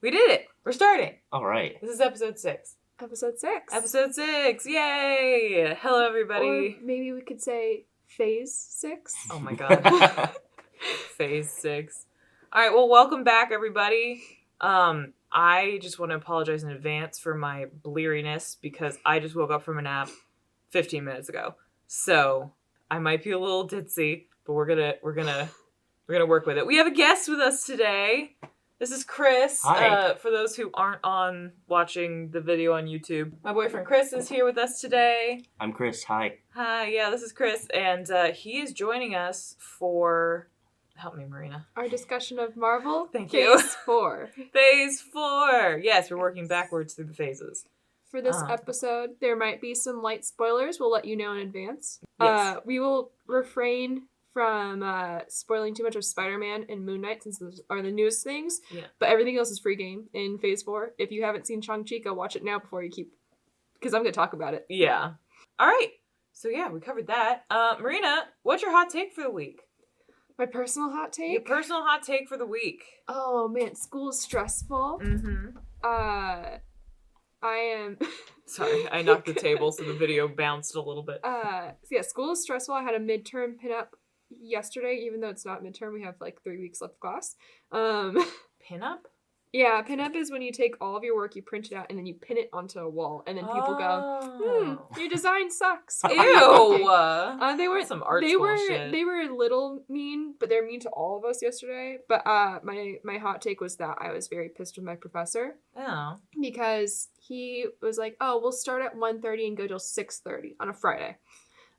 We did it! We're starting! All right. This is episode 6. Episode 6. Episode 6! Yay! Hello, everybody. Or maybe we could say phase 6. Oh my god. Phase 6. Alright, well, welcome back, everybody. I just want to apologize in advance for my bleariness because I just woke up from a nap 15 minutes ago. So, I might be a little ditzy, but we're gonna work with it. We have a guest with us today. This is Kris. Hi. For those who aren't watching the video on YouTube, my boyfriend Kris is here with us today. I'm Kris. Hi. Hi, yeah, this is Kris, and he is joining us for... Help me, Marina. Our discussion of Marvel. Thank you. Phase 4. Phase 4! Yes, we're working backwards through the phases. For this episode, there might be some light spoilers. We'll let you know in advance. Yes. We will refrain from spoiling too much of SpiderMan and Moon Knight since those are the newest things. Yeah. But everything else is free game in Phase 4. If you haven't seen Shang-Chi, go watch it now before you keep... Because I'm going to talk about it. Yeah. All right. So yeah, we covered that. Marina, what's your hot take for the week? My personal hot take? Your personal hot take for the week. Oh man, school is stressful. Mm-hmm. I am... Sorry, I knocked the table so the video bounced a little bit. So yeah, school is stressful. I had a midterm pinup yesterday, even though it's not midterm. We have like 3 weeks left of class. Pinup? Yeah, pinup is when you take all of your work, you print it out, and then you pin it onto a wall, and then people go, your design sucks. Ew! They weren't some art they school were shit. They were a little mean, but they're mean to all of us yesterday. But my hot take was that I was very pissed with my professor. Oh. Because he was like, oh, we'll start at 1:30 and go till 6:30 on a Friday.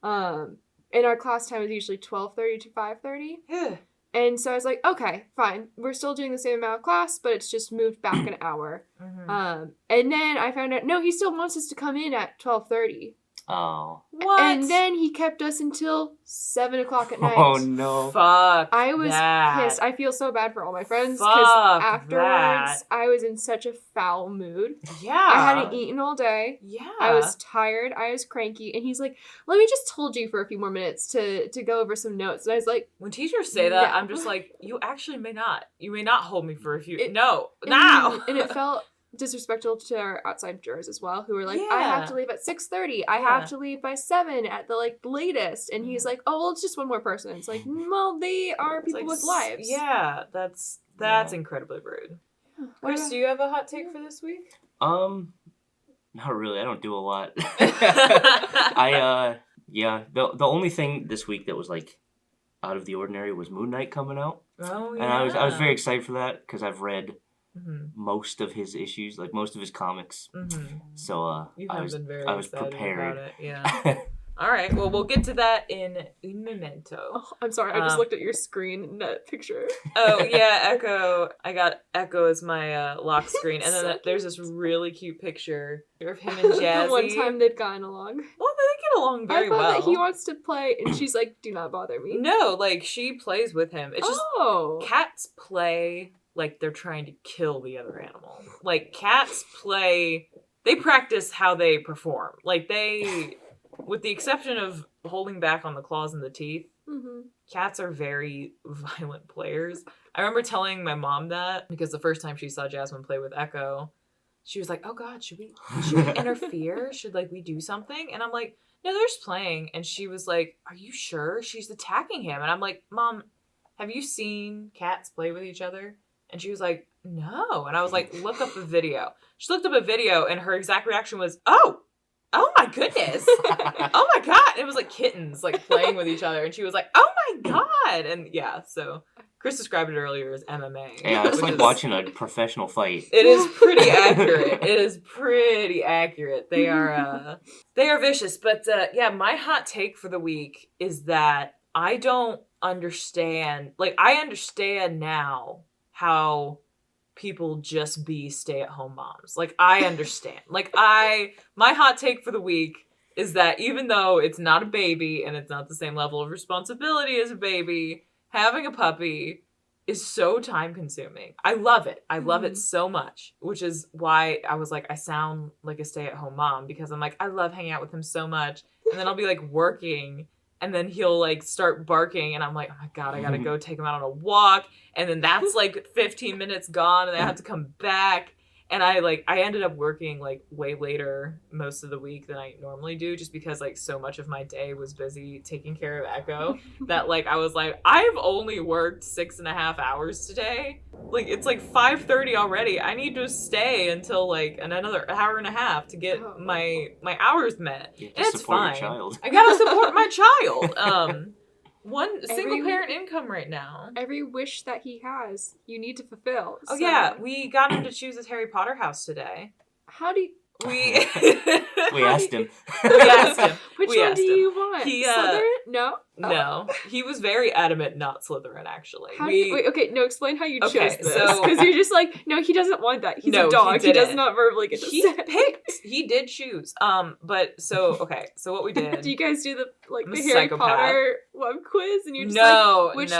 And our class time is usually 12:30 to 5:30. And so I was like, okay, fine. We're still doing the same amount of class, but it's just moved back an hour. Mm-hmm. And then I found out, no, he still wants us to come in at 12:30. Oh. What? And then he kept us until 7 o'clock at night. Oh no. Fuck I was that. pissed. I feel so bad for all my friends because afterwards I was in such a foul mood. Yeah. I hadn't eaten all day. Yeah. I was tired. I was cranky. And he's like, let me just hold you for a few more minutes to go over some notes. And I was like... When teachers say that, no. I'm just like, you actually may not. You may not hold me for a few... Now! And it felt disrespectful to our outside jurors as well, who were like, I have to leave at 6:30. I have to leave by 7 at the latest. And he's like, oh, well, it's just one more person. It's like, well, they are people with lives. Yeah, that's incredibly rude. Kris, do you have a hot take for this week? Not really. I don't do a lot. The only thing this week that was like out of the ordinary was Moon Knight coming out. Oh yeah. And I was very excited for that because I've read most of his issues, like most of his comics. Mm-hmm. So I was prepared. About it. Yeah. All right. Well, we'll get to that in un momento. Oh, I'm sorry. I just looked at your screen in that picture. Oh yeah, Echo. I got Echo as my lock screen, and then So there's this really cute picture of him and Jazzy. The one time they've gotten along. Well, they get along very I thought well. that he wants to play, and she's like, "Do not bother me." No, like she plays with him. It's just cats play like they're trying to kill the other animal. Like cats play, they practice how they perform. Like they, with the exception of holding back on the claws and the teeth, cats are very violent players. I remember telling my mom that because the first time she saw Jasmine play with Echo, she was like, "Oh God, should we interfere? Should we do something?" And I'm like, "No, they're just playing." And she was like, "Are you sure? She's attacking him." And I'm like, "Mom, have you seen cats play with each other?" And she was like, "No." And I was like, "Look up a video." She looked up a video and her exact reaction was, "Oh my goodness. Oh my God." And it was like kittens playing with each other. And she was like, "Oh my God." And yeah, so Kris described it earlier as MMA. Yeah, it's like watching a professional fight. It is pretty accurate. It is pretty accurate. They are vicious. But yeah, my hot take for the week is that I don't understand. I understand now how people just be stay-at-home moms. I understand. My hot take for the week is that even though it's not a baby and it's not the same level of responsibility as a baby, having a puppy is so time-consuming. I love it. I love it so much, which is why I was like, I sound like a stay-at-home mom because I'm like, I love hanging out with him so much. And then I'll be working and then he'll like start barking, and I'm like, oh my god, I gotta go take him out on a walk, and then that's like 15 minutes gone, and I have to come back. And I ended up working like way later most of the week than I normally do, just because like so much of my day was busy taking care of Echo that like I was like, I've only worked 6.5 hours today. Like it's like 5:30 already. I need to stay until like another hour and a half to get my hours met. You have and to it's support fine. your child. I gotta support my child. One single parent income right now. Every wish that he has, you need to fulfill. Oh yeah, we got him to choose his Harry Potter house today. How do you... We asked him. Which one do you want? Slytherin? No? No. He was very adamant not Slytherin, actually. Explain how you chose this. So... Because you're just like, no, he doesn't want that. He's a dog. He does not verbally get to say. He did choose. So what we did... Do you guys do the Harry Potter web quiz? And you're just which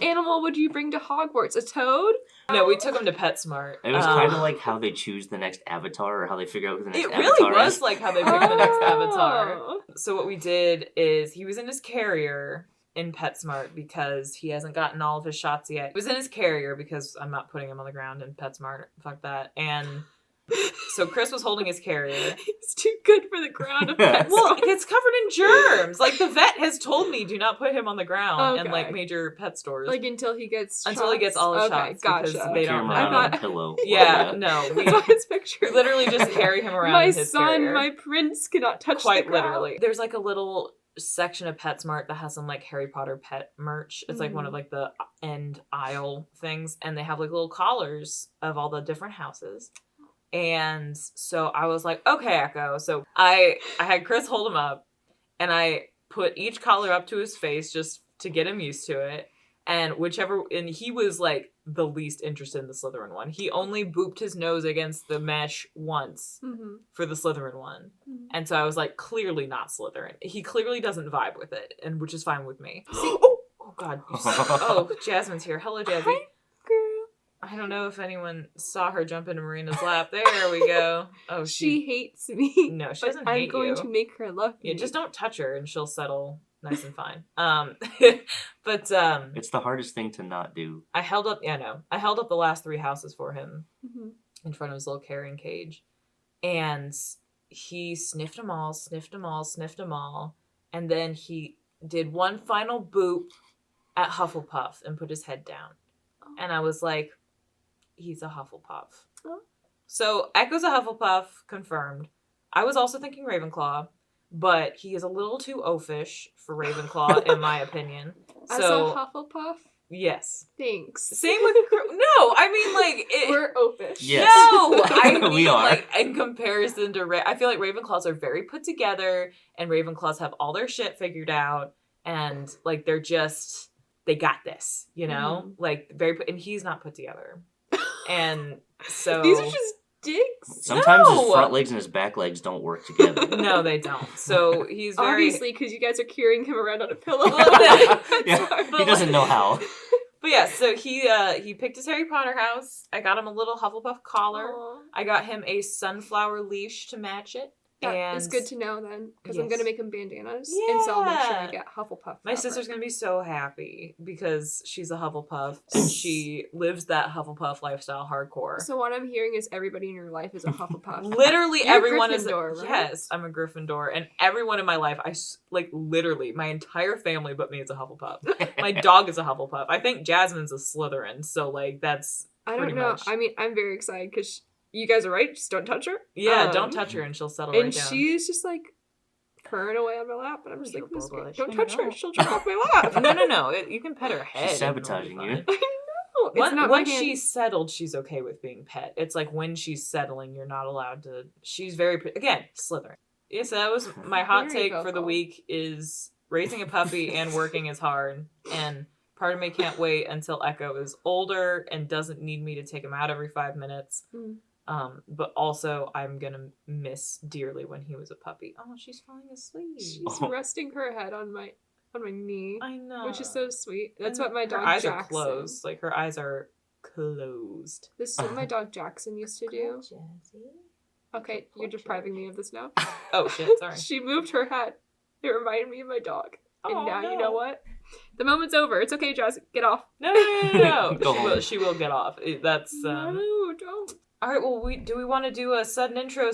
animal would you bring to Hogwarts? A toad? No, we took him to PetSmart. It was kind of like how they choose the next avatar, or how they figure out who the next avatar is. It really was like how they pick the next avatar. So what we did is he was in his carrier in PetSmart because he hasn't gotten all of his shots yet. He was in his carrier because I'm not putting him on the ground in PetSmart. Fuck that. And so Kris was holding his carrier. It's too good for the ground of PetSmart. Well, it's covered in germs. Like the vet has told me, do not put him on the ground in like major pet stores. Like until he gets all his shots. Gotcha. Because they don't know. On a pillow. Yeah, no. That's why his picture. We literally just carry him around my in his son, carrier. my prince cannot touch Quite the ground. literally. There's like a little section of PetSmart that has some like Harry Potter pet merch. It's like one of like the end aisle things, and they have like little collars of all the different houses. And so I was like, okay, Echo. So I had Kris hold him up, and I put each collar up to his face just to get him used to it. And he was like the least interested in the Slytherin one. He only booped his nose against the mesh once for the Slytherin one. And so I was like, clearly not Slytherin. He clearly doesn't vibe with it, and which is fine with me. See, oh God. Jasmine's here. Hello, Jazzy. Hi, girl. I don't know if anyone saw her jump into Marina's lap. There we go. Oh, she hates me. No, she doesn't hate you. I'm going to make her love me. Yeah, just don't touch her and she'll settle nice and fine. But it's the hardest thing to not do. I held up the last 3 houses for him in front of his little carrying cage. And he sniffed them all, and then he did one final boop at Hufflepuff and put his head down. Oh. And I was like, he's a Hufflepuff. Oh. So Echo's a Hufflepuff, confirmed. I was also thinking Ravenclaw, but he is a little too oafish for Ravenclaw, in my opinion. As a Hufflepuff? Yes. Thanks. Same with... No, I mean, like... We're oafish. Yes. No! I mean, we are. Like, in comparison to... I feel like Ravenclaws are very put together, and Ravenclaws have all their shit figured out, and, like, they're just... They got this, you know? Like, and he's not put together. And so... These are just digs. Sometimes his front legs and his back legs don't work together. No, they don't. So he's very... Obviously, because you guys are carrying him around on a pillow. He doesn't know how. But yeah, so he picked his Harry Potter house. I got him a little Hufflepuff collar. Aww. I got him a sunflower leash to match it. That is good to know then, because I'm going to make him bandanas, and so I'll make sure I get Hufflepuff. My sister's going to be so happy because she's a Hufflepuff, and she lives that Hufflepuff lifestyle hardcore. So what I'm hearing is everybody in your life is a Hufflepuff. Literally everyone is right? Yes, I'm a Gryffindor, and everyone in my life, literally, my entire family but me is a Hufflepuff. My dog is a Hufflepuff. I think Jasmine's a Slytherin, so, like, that's I don't know. Much. I mean, I'm very excited because... You guys are right. Just don't touch her. Yeah, don't touch her, and she'll settle right down. And she's just like purring away on my lap, and I'm just like, don't touch her. She'll jump off my lap. No. You can pet her head. She's sabotaging you. I know. Once she's settled, she's okay with being pet. It's like when she's settling, you're not allowed to. She's very again Slytherin. Yeah, so that was my hot take for the week: is raising a puppy and working is hard, and part of me can't wait until Echo is older and doesn't need me to take him out every 5 minutes. But also I'm gonna miss dearly when he was a puppy. Oh, she's falling asleep. She's resting her head on my knee. I know, which is so sweet. That's what my dog her eyes Jackson. Are closed. Like her eyes are closed. This is what my dog Jackson used to do. Okay, you're depriving me of this now. Oh shit, sorry. She moved her head. It reminded me of my dog. And now you know what? The moment's over. It's okay, Joss. Get off. No. She will get off. That's No, don't. All right. Well, do we want to do a sudden intro,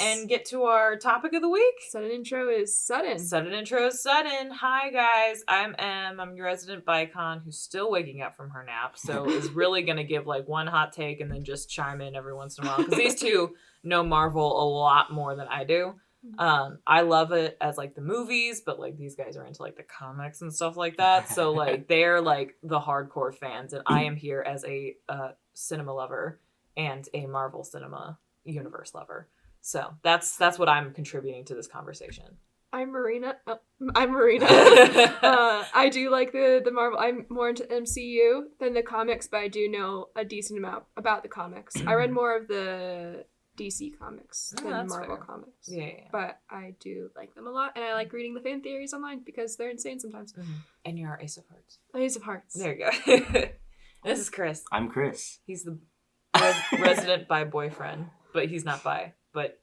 and get to our topic of the week? Sudden intro is sudden. Sudden intro is sudden. Hi guys, I'm Em. I'm your resident Bicon who's still waking up from her nap, so is really gonna give like one hot take and then just chime in every once in a while because these two know Marvel a lot more than I do. I love it as like the movies, but like these guys are into like the comics and stuff like that. So like they're like the hardcore fans, and I am here as a cinema lover and a Marvel Cinema Universe lover. So that's what I'm contributing to this conversation. I'm Marina. I'm Marina. I do like the Marvel. I'm more into MCU than the comics, but I do know a decent amount about the comics. I read more of the DC comics than Marvel comics. Yeah. But I do like them a lot, and I like reading the fan theories online because they're insane sometimes. Mm-hmm. And you're our Ace of Hearts. Ace of Hearts. There you go. This is Chris. I'm Chris. He's the resident bi boyfriend, but he's not bi. But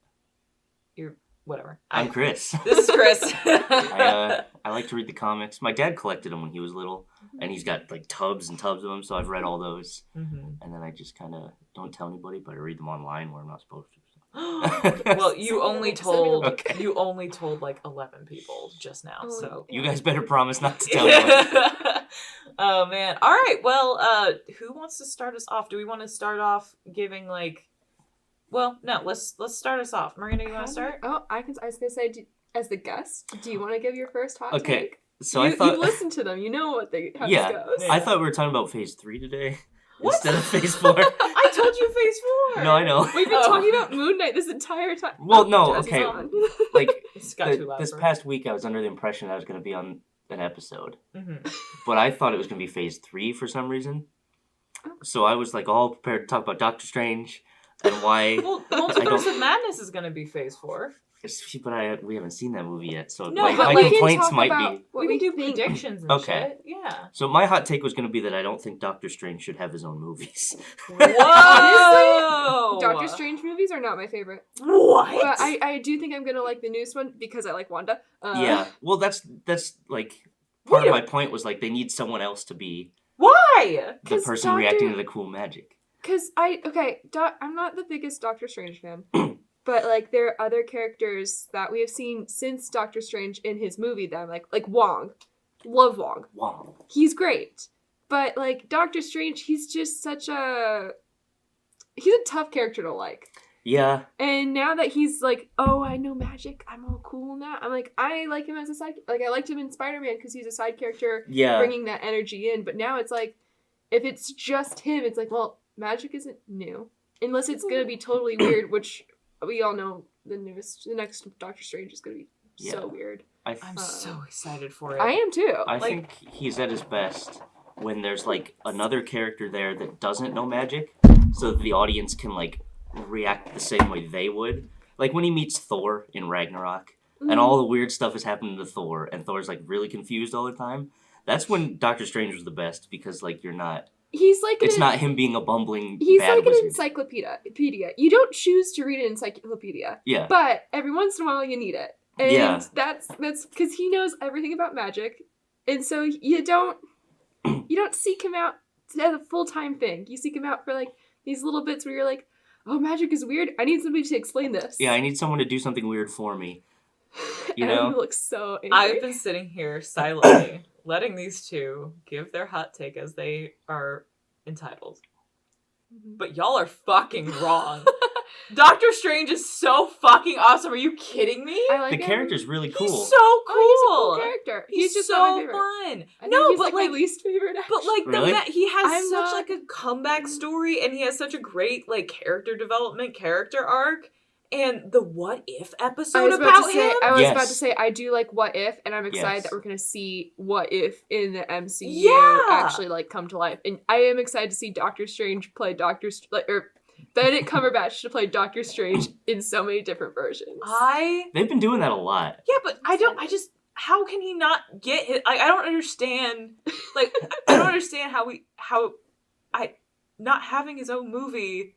you're whatever. I'm Chris. This is Chris. I like to read the comics. My dad collected them when he was little, and he's got like tubs and tubs of them. So I've read all those, and then I just kind of don't tell anybody, but I read them online where I'm not supposed to. Well, you only told like 11 people just now, so you guys better promise not to tell anyone. Oh man! All right. Well, who wants to start us off? Do we want to start off giving like? Well, no. Let's start us off. Marina, you want to start? Oh, I was gonna say, as the guest, do you want to give your first hot take? So I thought you listened to them. You know how this goes. Yeah. I thought we were talking about Phase 3 today. What? Instead of Phase 4. I told you Phase 4. No, I know. We've been talking about Moon Knight this entire time. Well, no, okay. Like, this past week I was under the impression I was going to be on an episode. Mm-hmm. But I thought it was going to be Phase 3 for some reason. So I was like all prepared to talk about Doctor Strange and why... Well, Multiverse of Madness is going to be Phase 4. But we haven't seen that movie yet, so no, my complaints might be... We can do predictions and shit. Yeah. So my hot take was going to be that I don't think Doctor Strange should have his own movies. Honestly, Doctor Strange movies are not my favorite. What? But I do think I'm going to like the newest one because I like Wanda. Yeah. Well, that's like... Part of my point was like they need someone else to be... Why? The person reacting to the cool magic. Because I'm not the biggest Doctor Strange fan. But, like, there are other characters that we have seen since Doctor Strange in his movie that I'm like Wong. Love Wong. Wong. He's great. But, like, Doctor Strange, he's just such a... He's a tough character to like. Yeah. And now that he's like, oh, I know magic, I'm all cool now. I'm like, I like him as a side... Like, I liked him in SpiderMan because he's a side character bringing that energy in. But now it's like, if it's just him, it's like, well, magic isn't new. Unless it's going to be totally weird, which... We all know the next Doctor Strange is going to be so weird. I'm so excited for it. I am too. I think he's at his best when there's like another character there that doesn't know magic, so that the audience can like react the same way they would. Like when he meets Thor in Ragnarok, and all the weird stuff is happening to Thor, and Thor's like really confused all the time. That's when Doctor Strange was the best because like you're not. He's like it's not him being a bumbling He's bad like wizard. An encyclopedia. You don't choose to read an encyclopedia. Yeah. But every once in a while you need it. And that's because he knows everything about magic. And so you don't seek him out as a full-time thing. You seek him out for like these little bits where you're like, oh, magic is weird. I need somebody to explain this. Yeah, I need someone to do something weird for me. You know? He looks so angry. I've been sitting here silently letting these two give their hot take as they are entitled. But y'all are fucking wrong. Doctor Strange is so fucking awesome. Are you kidding me? I like the character's really cool. He's so cool. Oh, he's a cool character. He's just so fun. No, but like my least favorite. Actually. But like really? He has such like a comeback story, and he has such a great like character development, character arc. And the What If episode about him? I was about to say, I do like What If, and I'm excited that we're going to see What If in the MCU actually, like, come to life. And I am excited to see Doctor Strange play Benedict Cumberbatch to play Doctor Strange in so many different versions. They've been doing that a lot. Yeah, but how can he not get it? I don't understand, like, I don't understand not having his own movie...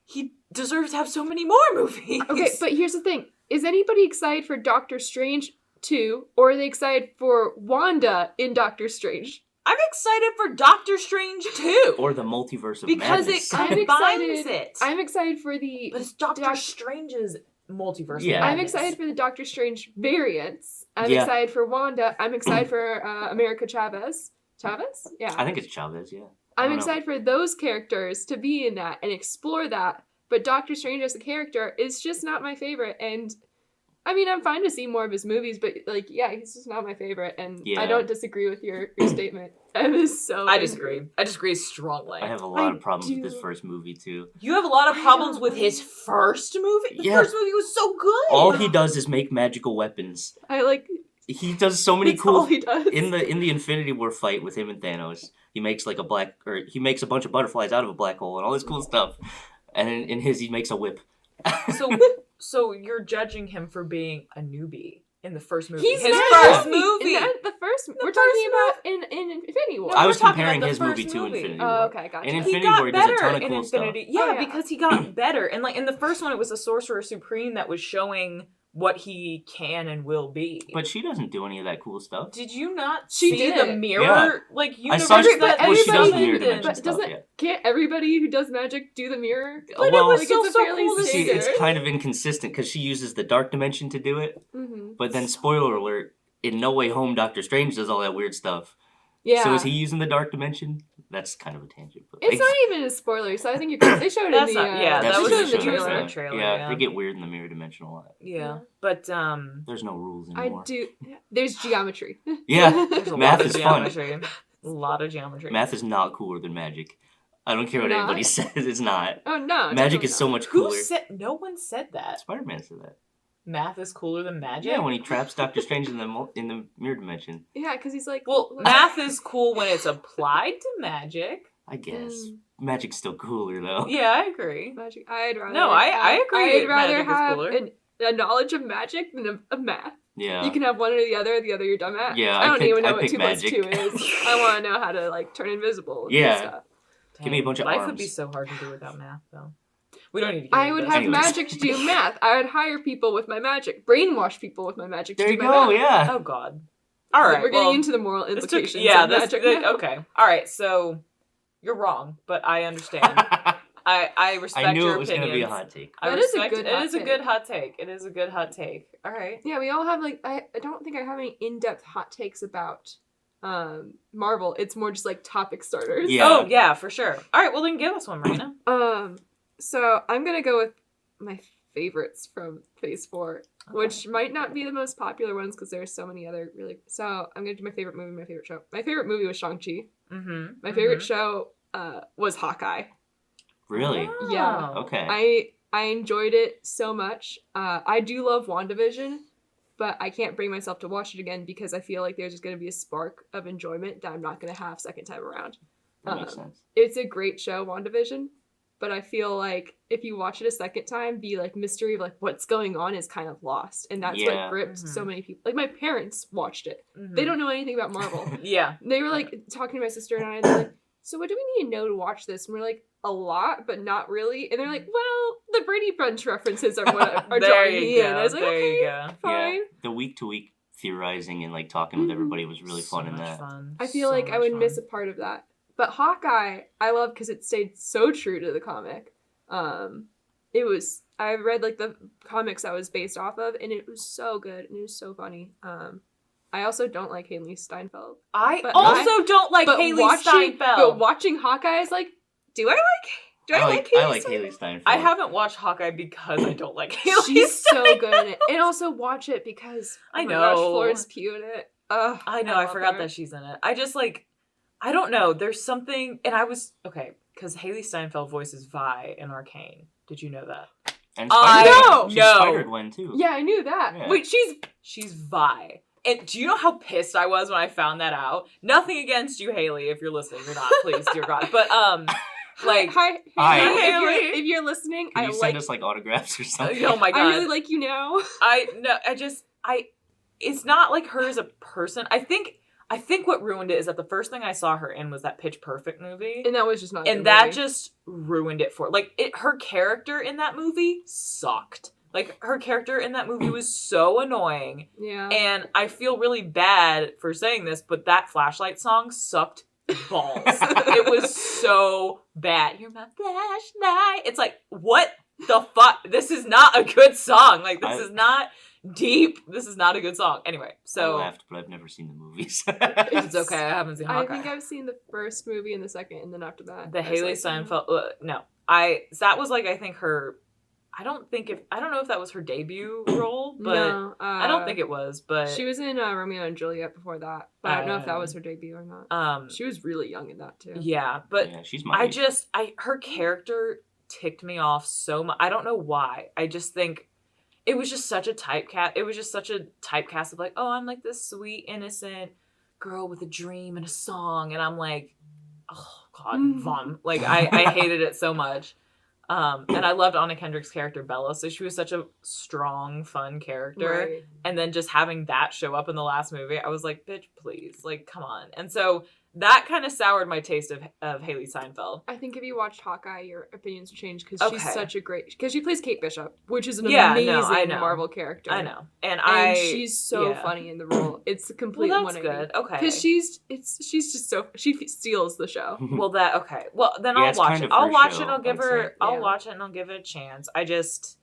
He deserves to have so many more movies. Okay, but here's the thing. Is anybody excited for Doctor Strange 2, or are they excited for Wanda in Doctor Strange? I'm excited for Doctor Strange too. Or the multiverse of because madness. it combines it. I'm excited for the... But it's Doctor Strange's multiverse of madness. I'm excited for the Doctor Strange variants. I'm excited for Wanda. I'm excited for America Chavez. Chavez? Yeah. I think it's Chavez, yeah. I'm excited for those characters to be in that and explore that. But Doctor Strange as a character is just not my favorite. And I mean, I'm fine to see more of his movies, but like, yeah, he's just not my favorite. And I don't disagree with your statement. I disagree. I disagree strongly. I have a lot of problems with his first movie too. You have a lot of problems with his first movie? The first movie was so good. All he does is make magical weapons. He does so many cool. All he does. In the Infinity War fight with him and Thanos, he makes like he makes a bunch of butterflies out of a black hole and all this cool stuff. And in his, he makes a whip. So you're judging him for being a newbie in the first movie. He's his first movie. We're talking about in Infinity War. I was comparing his movie to Infinity War. Oh, okay, gotcha. In Infinity War, he does a ton of cool stuff. Yeah, because he got better. And like in the first one, it was the Sorcerer Supreme that was showing what he can and will be. But she doesn't do any of that cool stuff. Did you not see the mirror? Yeah. Like I saw she does the mirror dimension stuff. Can't everybody who does magic do the mirror? But it was still so cool to see. It's kind of inconsistent because she uses the dark dimension to do it. Mm-hmm. But then, spoiler alert, in No Way Home, Doctor Strange does all that weird stuff. Yeah. So is he using the dark dimension? That's kind of a tangent. But it's not even a spoiler, so I think they showed it in the that was in the trailer. Yeah, they get weird in the mirror dimension a lot. Yeah, but there's no rules anymore. There's geometry. Yeah, math is fun. A lot of geometry. Math is not cooler than magic. I don't care what anybody says. It's not. Oh no, magic is so much cooler. No one said that. SpiderMan said that. Math is cooler than magic? Yeah, when he traps Doctor Strange in the mirror dimension. Yeah, because he's like... Well, math is cool when it's applied to magic. I guess. Magic's still cooler, though. Yeah, I agree. Magic, I'd rather... No, I agree. I'd rather have a knowledge of magic than of math. Yeah. You can have one or the other you're dumb at. Yeah, I don't even know what 2 plus 2 is. I want to know how to, like, turn invisible and stuff. Give me a bunch of arms. Life would be so hard to do without math, though. We don't need to I would have magic to do math. I would hire people with my magic. Brainwash people with my magic to do my math. There you go, yeah. Oh, God. All right. We're getting into the moral implications of magic. Okay. All right, so you're wrong, but I understand. I respect your opinions. I knew it was going to be a hot take. It is a good hot take. It is a good hot take. All right. Yeah, we all have, like, I don't think I have any in-depth hot takes about Marvel. It's more just, like, topic starters. Yeah. Oh, yeah, for sure. All right, well, then give us one, Marina. So I'm going to go with my favorites from Phase 4, which might not be the most popular ones because there's so many other really... So I'm going to do my favorite movie, my favorite show. My favorite movie was Shang-Chi. Mm-hmm. My favorite show was Hawkeye. Really? Yeah. Okay. I enjoyed it so much. I do love WandaVision, but I can't bring myself to watch it again because I feel like there's just going to be a spark of enjoyment that I'm not going to have second time around. That makes sense. It's a great show, WandaVision. But I feel like if you watch it a second time, the like mystery of like what's going on is kind of lost. And that's what gripped so many people. Like my parents watched it. Mm-hmm. They don't know anything about Marvel. Yeah. They were like talking to my sister and I, and they're like, so what do we need to know to watch this? And we're like, a lot, but not really. And they're like, well, the Brady Bunch references are what are drawing me in. I was like, okay, fine. Yeah. The week-to-week theorizing and like talking with everybody was really fun in that. I feel like I would miss a part of that. But Hawkeye, I love because it stayed so true to the comic. I read like the comics I was based off of, and it was so good and it was so funny. I also don't like Hailee Steinfeld. I don't like Hailee Steinfeld. But watching Hawkeye is like, do I like Hailee Steinfeld. I haven't watched Hawkeye because I don't like Hailee. She's so good in it. And also watch it because I know Florence Pugh in it. I know. I forgot that she's in it. I just like. I don't know. There's something, and I was because Hailee Steinfeld voices Vi in Arcane. Did you know that? And Spider-Gwen. She's no. Spider-Gwen too. Yeah, I knew that. Yeah. Wait, she's Vi. And do you know how pissed I was when I found that out? Nothing against you, Hailey, if you're listening. You're not, please, dear God. But like, hi, Hailey. If you're listening, Can you send us like autographs or something? Oh my God, I really like you now. It's not like her as a person. I think what ruined it is that the first thing I saw her in was that Pitch Perfect movie. And that was just not and that movie. Just ruined it for like her character in that movie sucked. Like, her character in that movie was so annoying. Yeah. And I feel really bad for saying this, but that Flashlight song sucked balls. It was so bad. You're my flashlight. It's like, what the fuck? This is not a good song. Like, this is not deep. This is not a good song. Anyway, so... I laughed, but I've never seen the movies. It's okay. I haven't seen Hawkeye. I think I've seen the first movie and the second, and then after that... The Hailee Steinfeld... no. That was, like, I think her... I don't know if that was her debut role, but no, I don't think it was, but... She was in Romeo and Juliet before that, but I don't know if that was her debut or not. She was really young in that, too. Yeah, but yeah, she's my age. Her character ticked me off so much. I don't know why. I just think it was just such a typecast. It was just such a typecast of like, oh, I'm like this sweet, innocent girl with a dream and a song, and I'm like, oh, God, vom. Like, I hated it so much. And I loved Anna Kendrick's character Bella, so she was such a strong, fun character. Right. And then just having that show up in the last movie, I was like, bitch, please, like, come on. And so that kind of soured my taste of Hailee Steinfeld. I think if you watched Hawkeye, your opinions will change because she's such a great... Because she plays Kate Bishop, which is an amazing Marvel character. I know. And she's so funny in the role. It's a complete 180. That's good. Okay. Because she's just so... She steals the show. Well, okay. Well, then I'll watch it. I'll watch it and I'll give her... I'll watch it and I'll give it a chance. I just...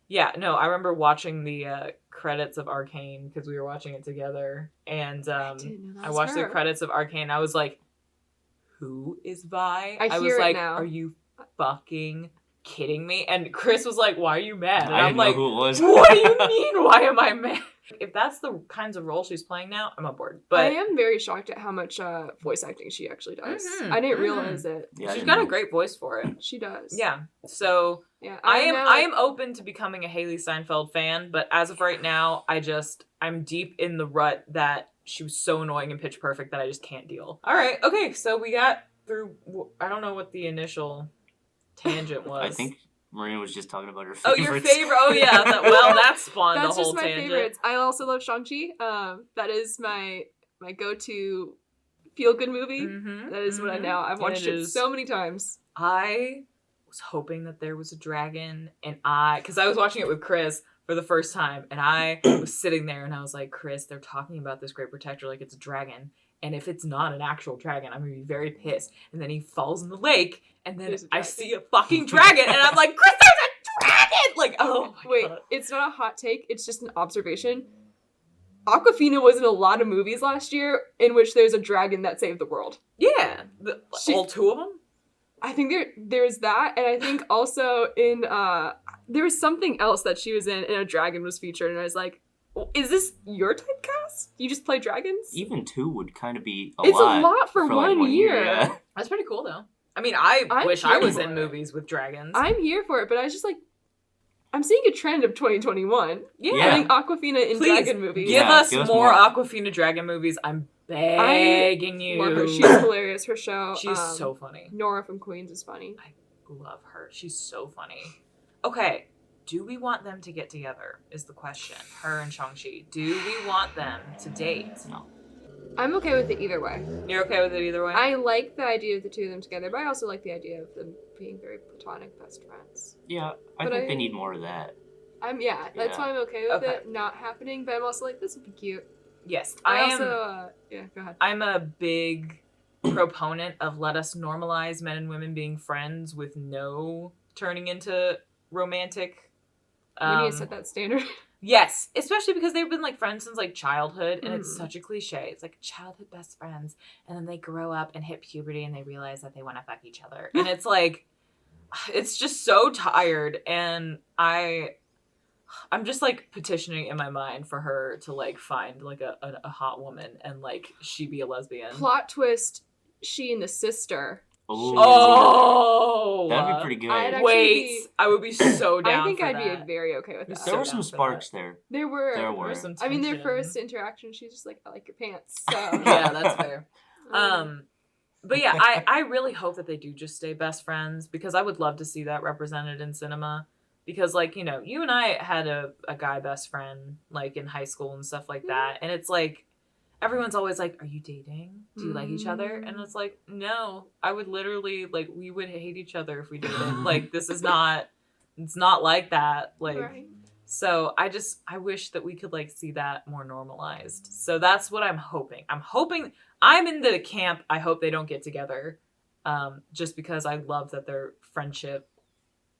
Yeah, no, I remember watching the credits of Arcane because we were watching it together, and I watched the credits of Arcane. I was like, "Who is Vi?" I was like, "Are you fucking kidding me?" And Kris was like, "Why are you mad?" And I'm like, who it was. "What do you mean? Why am I mad?" If that's the kinds of roles she's playing now, I'm on board. But I am very shocked at how much voice acting she actually does. I didn't realize it. Yeah, she's got a great voice for it. She does. Yeah. So yeah, I am open to becoming a Hailee Steinfeld fan, but as of right now, I'm deep in the rut that she was so annoying in Pitch Perfect that I just can't deal. All right. Okay. So we got through. I don't know what the initial tangent was. I think Marina was just talking about her favorites. Oh, your favorite. Oh, yeah. That spawned the whole tangent. That's just my favorites. I also love Shang-Chi. That is my go-to feel-good movie. That is what I know. I've watched it so many times. I was hoping that there was a dragon, and because I was watching it with Kris for the first time, and I was sitting there, and I was like, Kris, they're talking about this great protector like it's a dragon. And if it's not an actual dragon, I'm going to be very pissed. And then he falls in the lake, and then I see a fucking dragon, and I'm like, Kris, there's a dragon! Like, oh my Wait, God. It's not a hot take. It's just an observation. Aquafina was in a lot of movies last year in which there's a dragon that saved the world. Yeah. All two of them? I think there's that, and I think also in, there was something else that she was in, and a dragon was featured, and I was like, is this your typecast? You just play dragons? Even 2 would kind of be a lot. It's a lot for like 1 year. Yeah. That's pretty cool, though. I mean, I wish I was in movies with dragons. I'm here for it, but I was just like, I'm seeing a trend of 2021. Yeah. I think Aquafina in dragon movies. Give us more Aquafina dragon movies. I'm begging you. Love her. She's hilarious. Her show. She's so funny. Nora from Queens is funny. I love her. She's so funny. Okay. Do we want them to get together is the question. Her and Shang-Chi. Do we want them to date? No. I'm okay with it either way. You're okay with it either way? I like the idea of the two of them together, but I also like the idea of them being very platonic best friends. Yeah, I think they need more of that. That's why I'm okay with it not happening, but I'm also like, this would be cute. Yes. Go ahead. I'm a big proponent of let us normalize men and women being friends with no turning into romantic. We need to set that standard. Yes, especially because they've been like friends since like childhood, and it's such a cliche. It's like childhood best friends, and then they grow up and hit puberty, and they realize that they want to fuck each other, and it's like, it's just so tired. And I'm just like petitioning in my mind for her to like find like a hot woman and like she be a lesbian. Plot twist: she and the sister. Oh, that'd be pretty good. I would be so down. I think for I'd that. be very okay with that. There were some sparks there. There were some I mean, their tension. first interaction, she's just like, I like your pants. So yeah, that's fair. But yeah, I really hope that they do just stay best friends because I would love to see that represented in cinema. Because like, you know, you and I had a guy best friend like in high school and stuff like that, and it's like. Everyone's always like, are you dating? Do you like each other? And it's like, no, I would literally, like, we would hate each other if we dated. Like, this is not, it's not like that. Like, So I wish that we could like see that more normalized. So that's what I'm hoping. I'm in the camp. I hope they don't get together. Just because I love that their friendship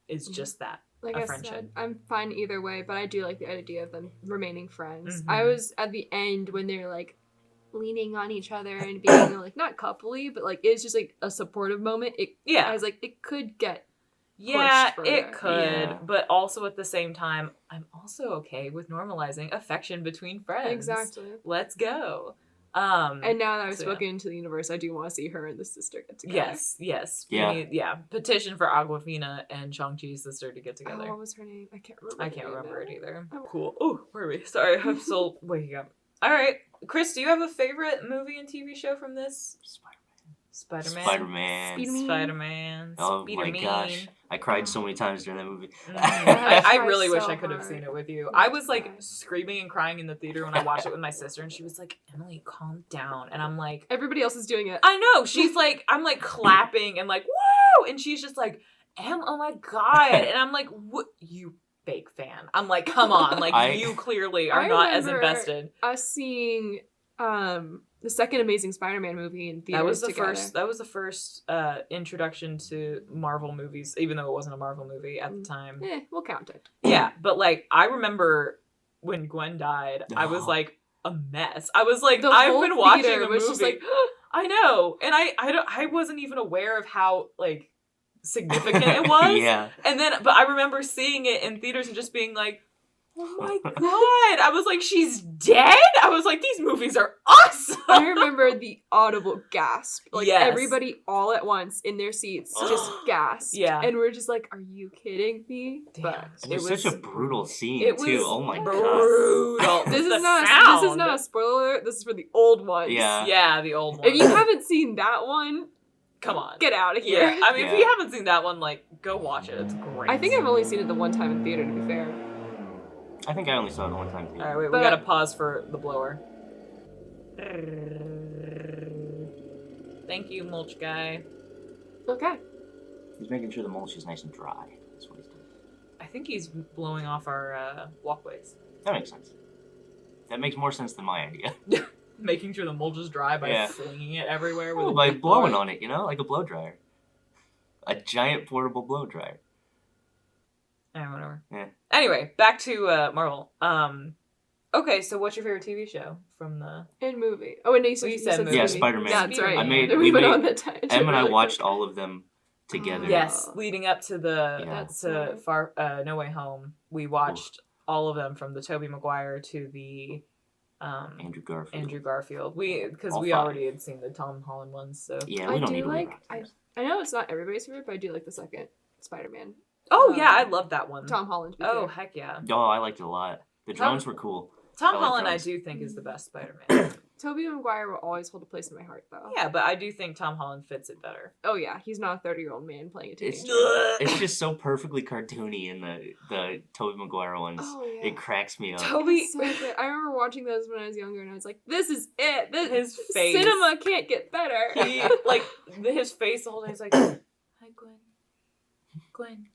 is just that. Like a I friendship. said, I'm fine either way, but I do like the idea of them remaining friends. Mm-hmm. I was at the end when they're like leaning on each other and being like not coupley, but like it's just like a supportive moment. I was like, it could get it could, Yeah. but also at the same time, I'm also okay with normalizing affection between friends. Exactly. Let's go. And now that I've spoken into the universe, I do want to see her and the sister get together. Yes. Yeah. Petition for Aquafina and Shang-Chi's sister to get together. Oh, what was her name? I can't remember. I can't remember it either. Cool. Oh, where are we? Sorry, I'm still waking up. All right, Kris, do you have a favorite movie and TV show from this? Spider-Man. Oh my gosh. I cried so many times during that movie. I really wish I could have hard. seen it with you. I was like screaming and crying in the theater when I watched it with my sister, and she was like, Emily, calm down. And I'm like, everybody else is doing it. I know. She's like, I'm like clapping and like, woo! And she's just like, oh my God. And I'm like, what? You fake fan. I'm like, come on. Like, you clearly are not as invested. Us seeing the second Amazing Spider-Man movie in theaters That was the first introduction to Marvel movies, even though it wasn't a Marvel movie at the time. We'll count it. Yeah, but like I remember when Gwen died, I was like a mess. I was like, I've been watching a movie. Just like, I know, and I wasn't even aware of how like significant it was. Yeah. And then, but I remember seeing it in theaters and just being like, oh my God. I was like, she's dead? I was like, these movies are awesome. I remember the audible gasp. Like, Yes. everybody all at once in their seats just gasped. Yeah. And we're just like, are you kidding me? Damn. But It was such a brutal scene, it too. was Oh my God. brutal. this The is not sound. a spoiler alert. This is for the old ones. Yeah. Yeah, the old one. If you haven't seen that one, come on. get out of here. Yeah, I mean, if Yeah. you haven't seen that one, like, go watch it. It's great. I think I've only seen it the one time in theater, to be fair. I think I only saw it one time, too. All right, wait, we But- gotta pause for the blower. Thank you, mulch guy. Okay. He's making sure the mulch is nice and dry. That's what he's doing. I think he's blowing off our walkways. That makes sense. That makes more sense than my idea. Making sure the mulch is dry by Yeah. flinging it everywhere. With Oh, a by big blowing blower. on it, you know? Like a blow dryer. A giant portable blow dryer. Whatever. Yeah. Anyway, back to Marvel. Okay, so what's your favorite TV show from the... In movie. Oh, and you said said movie. Yeah, movie. Spider-Man. That's right. I We went on the tangent. Em and I really watched quick. all of them together. Yes, leading up to the Yeah. No Way Home, we watched all of them from the Toby Maguire to the Andrew Garfield. because All we five. already had seen the Tom Holland ones. So Yeah, we don't do need to like- read about this. I know it's not everybody's favorite, but I do like the second Spider-Man. yeah, I love that one. Tom Holland. to be Oh fair. heck yeah, Oh, I liked it a lot. The Tom- drones were cool. Tom I like Holland I drones. do think is the best Spider-Man. Tobey Maguire will always hold a place in my heart, though. Yeah, but I do think Tom Holland fits it better. Oh yeah, he's not a 30-year-old man playing a It's teenager. it's just so perfectly cartoony in the Tobey Maguire ones. Oh yeah. It cracks me up. Toby, It's so good. I remember watching those when I was younger, and I was like, "This is it. His face. Cinema can't get better." he like his face the whole day. He's like, "Hi, Gwen.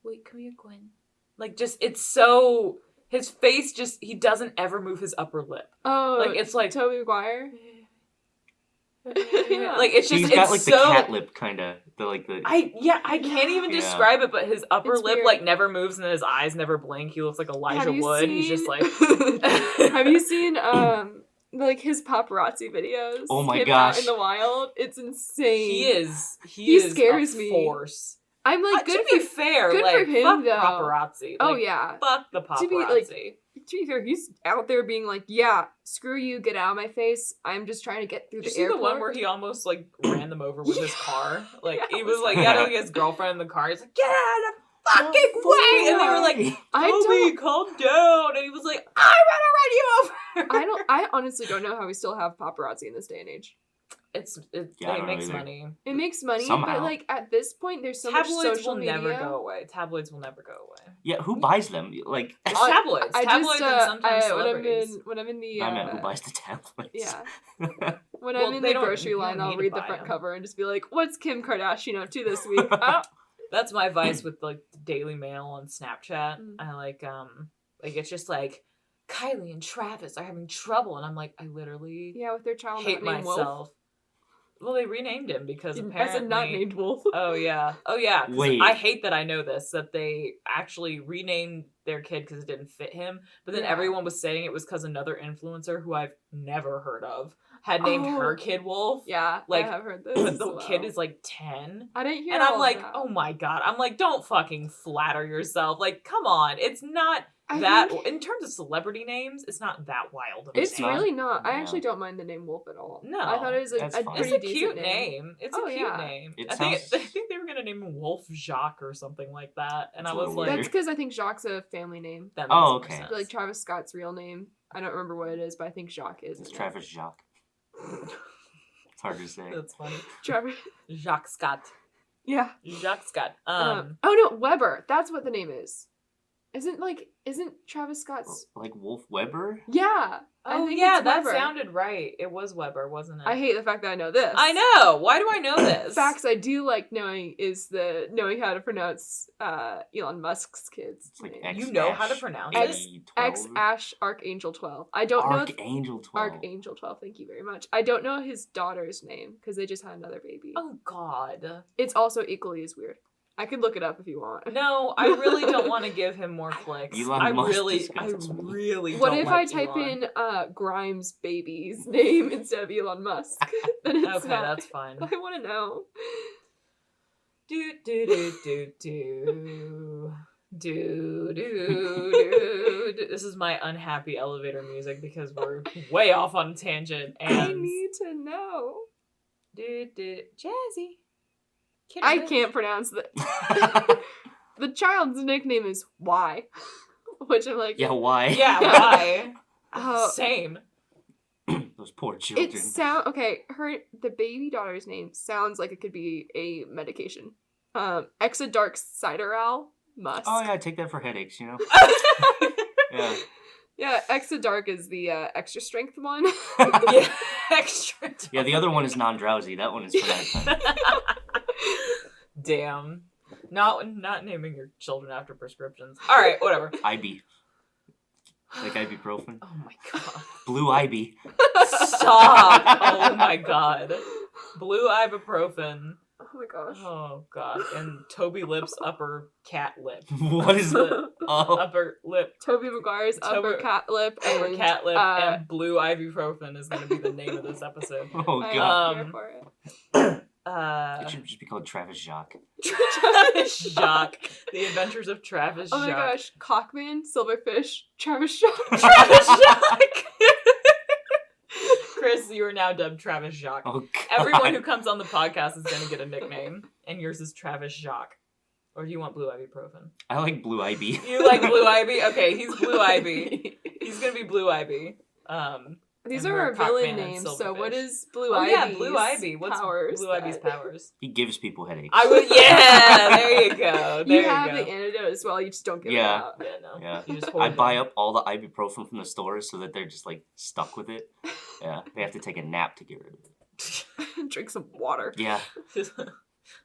Wait, come here, Gwen." Like, just it's so his face. Just he doesn't ever move his upper lip. Oh, Like it's like Tobey Maguire. Yeah. like it's just He's got it's like so. the cat lip kind of. I can't even Yeah. describe it, but his upper It's lip weird. like never moves and his eyes never blink. He looks like Elijah Wood. He's just like Have you seen like his paparazzi videos? Oh my Him gosh. out in the wild, it's insane. he is scares a me. force. I'm like, To be fair, good like for him, fuck though. paparazzi. oh Like, yeah. fuck the paparazzi. To be fair, he's out there being like, yeah, screw you, get out of my face. I'm just trying to get through Did you the see airport. the one where he almost like ran them over with his car? Like Yeah, he it was was like, he had like his girlfriend in the car. He's like, get out of the fucking way! And they were like, I Toby, don't, calm down. And he was like, I'm gonna run you over. I honestly don't know how we still have paparazzi in this day and age. Yeah, I it don't makes know either. money. It makes money, Somehow. but like at this point, there's so much Tabloids social will media. never go away. Tabloids will never go away. Yeah, who buys them? Like, It's I- tabloids. I Tabloids just and sometimes celebrities. when I'm in the I meant who buys the tablets. yeah. When Well, I'm in they the don't- grocery you line, don't I'll need to read the buy front them. cover and just be like, "What's Kim Kardashian up to this week?" Oh, That's my vice with like the Daily Mail on Snapchat. Mm. I like Like, it's just like, Kylie and Travis are having trouble. And I'm like, I literally with their child hate named myself. Wolf. Well, they renamed him because apparently... As a not named Wolf. Oh, yeah. Oh, yeah. Wait. I hate that I know this, that they actually renamed their kid because it didn't fit him. But then everyone was saying it was because another influencer who I've never heard of had named her kid Wolf. Yeah, like, I have heard this. But the kid is like 10. I didn't hear And I'm like, that. oh my God. I'm like, don't fucking flatter yourself. Like, come on. It's not that... In terms of celebrity names, it's not that wild of a It's name. really not. I actually don't mind the name Wolf at all. No. I thought it was a pretty It's a decent cute name. It's a cute name. I think they were going to name him Wolf Jacques or something like that. And I was like... That's because I think Jacques' a family name. That makes more sense. Like Travis Scott's real name. I don't remember what it is, but I think Jacques is. It's Travis Jacques. It's hard to say. That's funny. Travis. Jacques Scott. Yeah. Jacques Scott. Oh no, Weber. That's what the name is. Isn't Travis Scott's... Like Wolf Weber? Yeah. Oh, yeah, that sounded right. It was Weber, wasn't it? I hate the fact that I know this. I know! Why do I know this? Facts I do like knowing is knowing how to pronounce Elon Musk's kid's name. You know how to pronounce it? X Archangel 12. I don't know... Archangel 12. Archangel 12, thank you very much. I don't know his daughter's name, because they just had another baby. Oh, God. It's also equally as weird. I could look it up if you want. No, I really don't want to give him more clicks. I really What if I type in Grimes' baby's name instead of Elon Musk? Then it's that's fine. I want to know. Do do do do do do do do. This is my unhappy elevator music because we're way off on a tangent. And I need to know. Do do Jazzy. I can't pronounce that. The child's nickname is Y, which I'm like, why? Yeah, why? Same. Those poor children. The baby daughter's name sounds like it could be a medication. Exadark Cideral Musk. Oh yeah, take that for headaches, you know. Yeah. Yeah, Exadark is the extra strength one. Yeah, extra. Yeah, the other one is non-drowsy. That one is for that time. Damn. Not naming your children after prescriptions. All right, whatever. IB. Like ibuprofen. Oh my God. Blue IB. Stop. Oh my God. Blue ibuprofen. Oh my gosh. Oh God. And Toby Lip's upper cat lip. What is the upper lip? Toby Maguire's upper cat lip. Upper cat lip and blue ibuprofen is going to be the name of this episode. Oh God. I'm here for it. It should just be called Travis Jacques. Travis Jacques. The Adventures of Travis Jacques. Oh my gosh. Cockman, Silverfish, Travis Jacques. Travis Jacques. Kris, you are now dubbed Travis Jacques. Oh, God. Everyone who comes on the podcast is going to get a nickname, and yours is Travis Jacques. Or do you want blue ibuprofen? I like blue IB. You like blue IB? Okay, he's blue IB. He's going to be blue IB. These are our villain names, so what is Blue Ivy's yeah, Blue Ivy. What's powers? Blue Ivy's powers? He gives people headaches. Yeah, there you go. You have the antidote as well, you just don't give it out. Yeah, no. Yeah. You just I buy up all the ibuprofen from the stores so that they're just like stuck with it. Yeah, they have to take a nap to get rid of it. Drink some water. Yeah.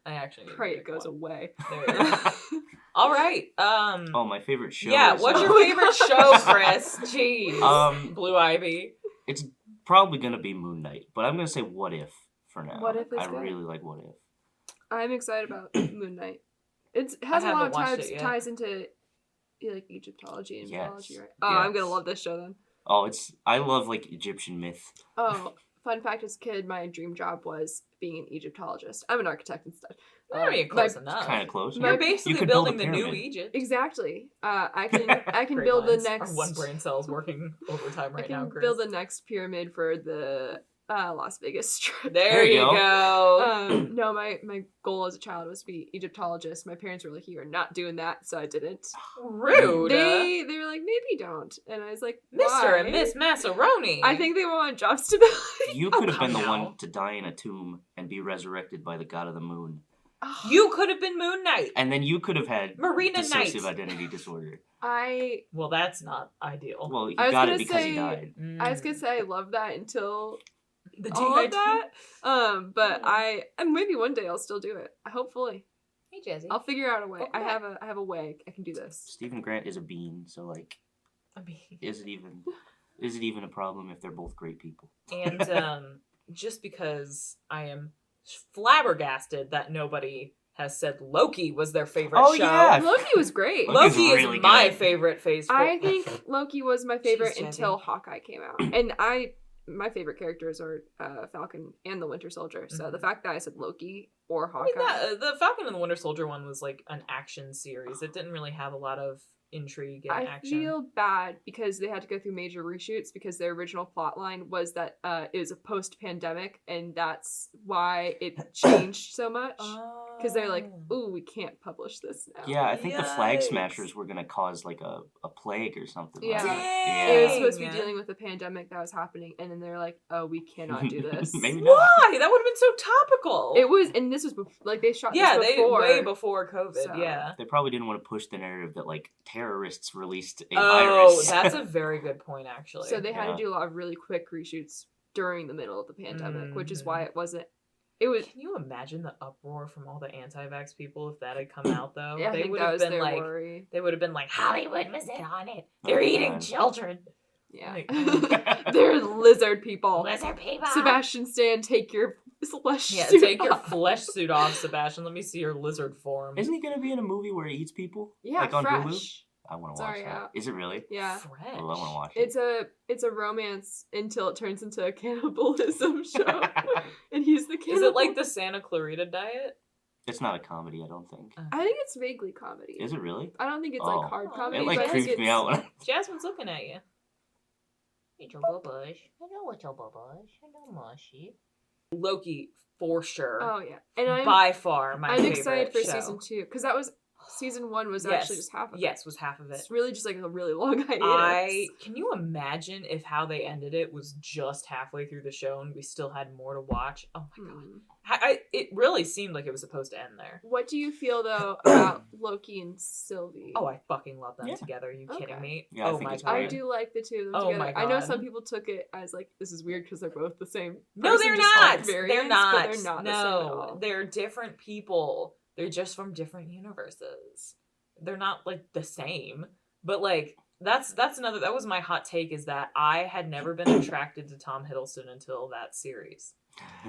I actually pray it goes away. There you go. All right. Oh, my favorite show. Yeah, what's your favorite show, Kris? Jeez. Blue Ivy. It's probably gonna be Moon Knight, but I'm gonna say What If for now. What If is I good. really like What If. I'm excited about Moon Knight. It has a lot of ties into like Egyptology and mythology, right? Oh, yeah. I'm gonna love this show then. Oh, I love like Egyptian myth. Oh, fun fact: as a kid, my dream job was being an Egyptologist. I'm an architect instead. I mean, close enough. Kind of close. You're basically building the new Egypt. Exactly. I can build the next. Our one brain cell's working overtime right now, Kris. Build the next pyramid for the Las Vegas Strip. There you go. No, my goal as a child was to be Egyptologist. My parents were like, "You are not doing that," so I didn't. Rude. They were like, "Maybe don't," and I was like, "Mr. and Miss Massaroni." I think they want job stability. You could have been the one to die in a tomb and be resurrected by the god of the moon. You could have been Moon Knight. And then you could have had Marina dissociative identity disorder. Well, that's not ideal. Well, he got it because he died. I was gonna say I love that until the all of that. But maybe one day I'll still do it. Hopefully. Hey, Jazzy. I'll figure out a way. I have a way. I can do this. Stephen Grant is a bean, so like I mean, is it even a problem if they're both great people? And just because I am flabbergasted that nobody has said Loki was their favorite show. Yeah. Loki was great. Loki's Loki really is my good. favorite phase 4. I think Loki was my favorite Jeez, until Hawkeye came out. And my favorite characters are Falcon and the Winter Soldier. So the fact that I said Loki or Hawkeye. I mean, the Falcon and the Winter Soldier one was like an action series. It didn't really have a lot of intrigue and action. I feel bad because they had to go through major reshoots because their original plot line was that it was a post-pandemic, and that's why it changed so much. Because they're like, ooh, we can't publish this now. Yeah, I think the Flag Smashers were going to cause like a plague or something. Yeah. Right? It was supposed to be dealing with the pandemic that was happening, and then they're like, oh, we cannot do this. Maybe not. Why? That would have been so topical. It was, and this was like they shot this before. way before COVID. So. Yeah, they probably didn't want to push the narrative that like terrorists released a virus. virus. That's a very good point, actually. So they had to do a lot of really quick reshoots during the middle of the pandemic, which is why it wasn't. It was. Can you imagine the uproar from all the anti-vax people if that had come out though? Yeah, they would have been like, worry. They would have been like, Hollywood was in on it. They're eating children. Yeah, like, they're lizard people. Lizard people. Sebastian Stan, take your flesh suit take off. your flesh suit off, Sebastian. Let me see your lizard form. Isn't he going to be in a movie where he eats people? Yeah, like on Fresh. Hulu? I want to watch that. Is it really? Yeah. Fresh. Oh, I want to watch it. It's a romance until it turns into a cannibalism show, and he's the cannibal. Is it like the Santa Clarita Diet? It's not a comedy, I don't think. I think it's vaguely comedy. Is it really? I don't think it's like hard comedy. It like creeped me out. Jasmine's looking at you. It's your bush. I know it's your bush. I know mushy. Loki for sure. Oh yeah, and I'm by far my favorite. I'm excited for show. season 2 because that was season 1 was actually just half of it. Yes, was half of it. It's really just like a really long hiatus. Can you imagine if how they ended it was just halfway through the show and we still had more to watch? Oh my god. It really seemed like it was supposed to end there. What do you feel though about Loki and Sylvie? Oh, I fucking love them together. Are you kidding me? Yeah, oh my god. I do like the two of them together. My god. I know some people took it as like this is weird because they're both the same. No, they're not. They're not. But they're not. No, the same at all. They're different people. They're just from different universes. They're not like the same, but like that's another. That was my hot take, is that I had never been attracted to Tom Hiddleston until that series.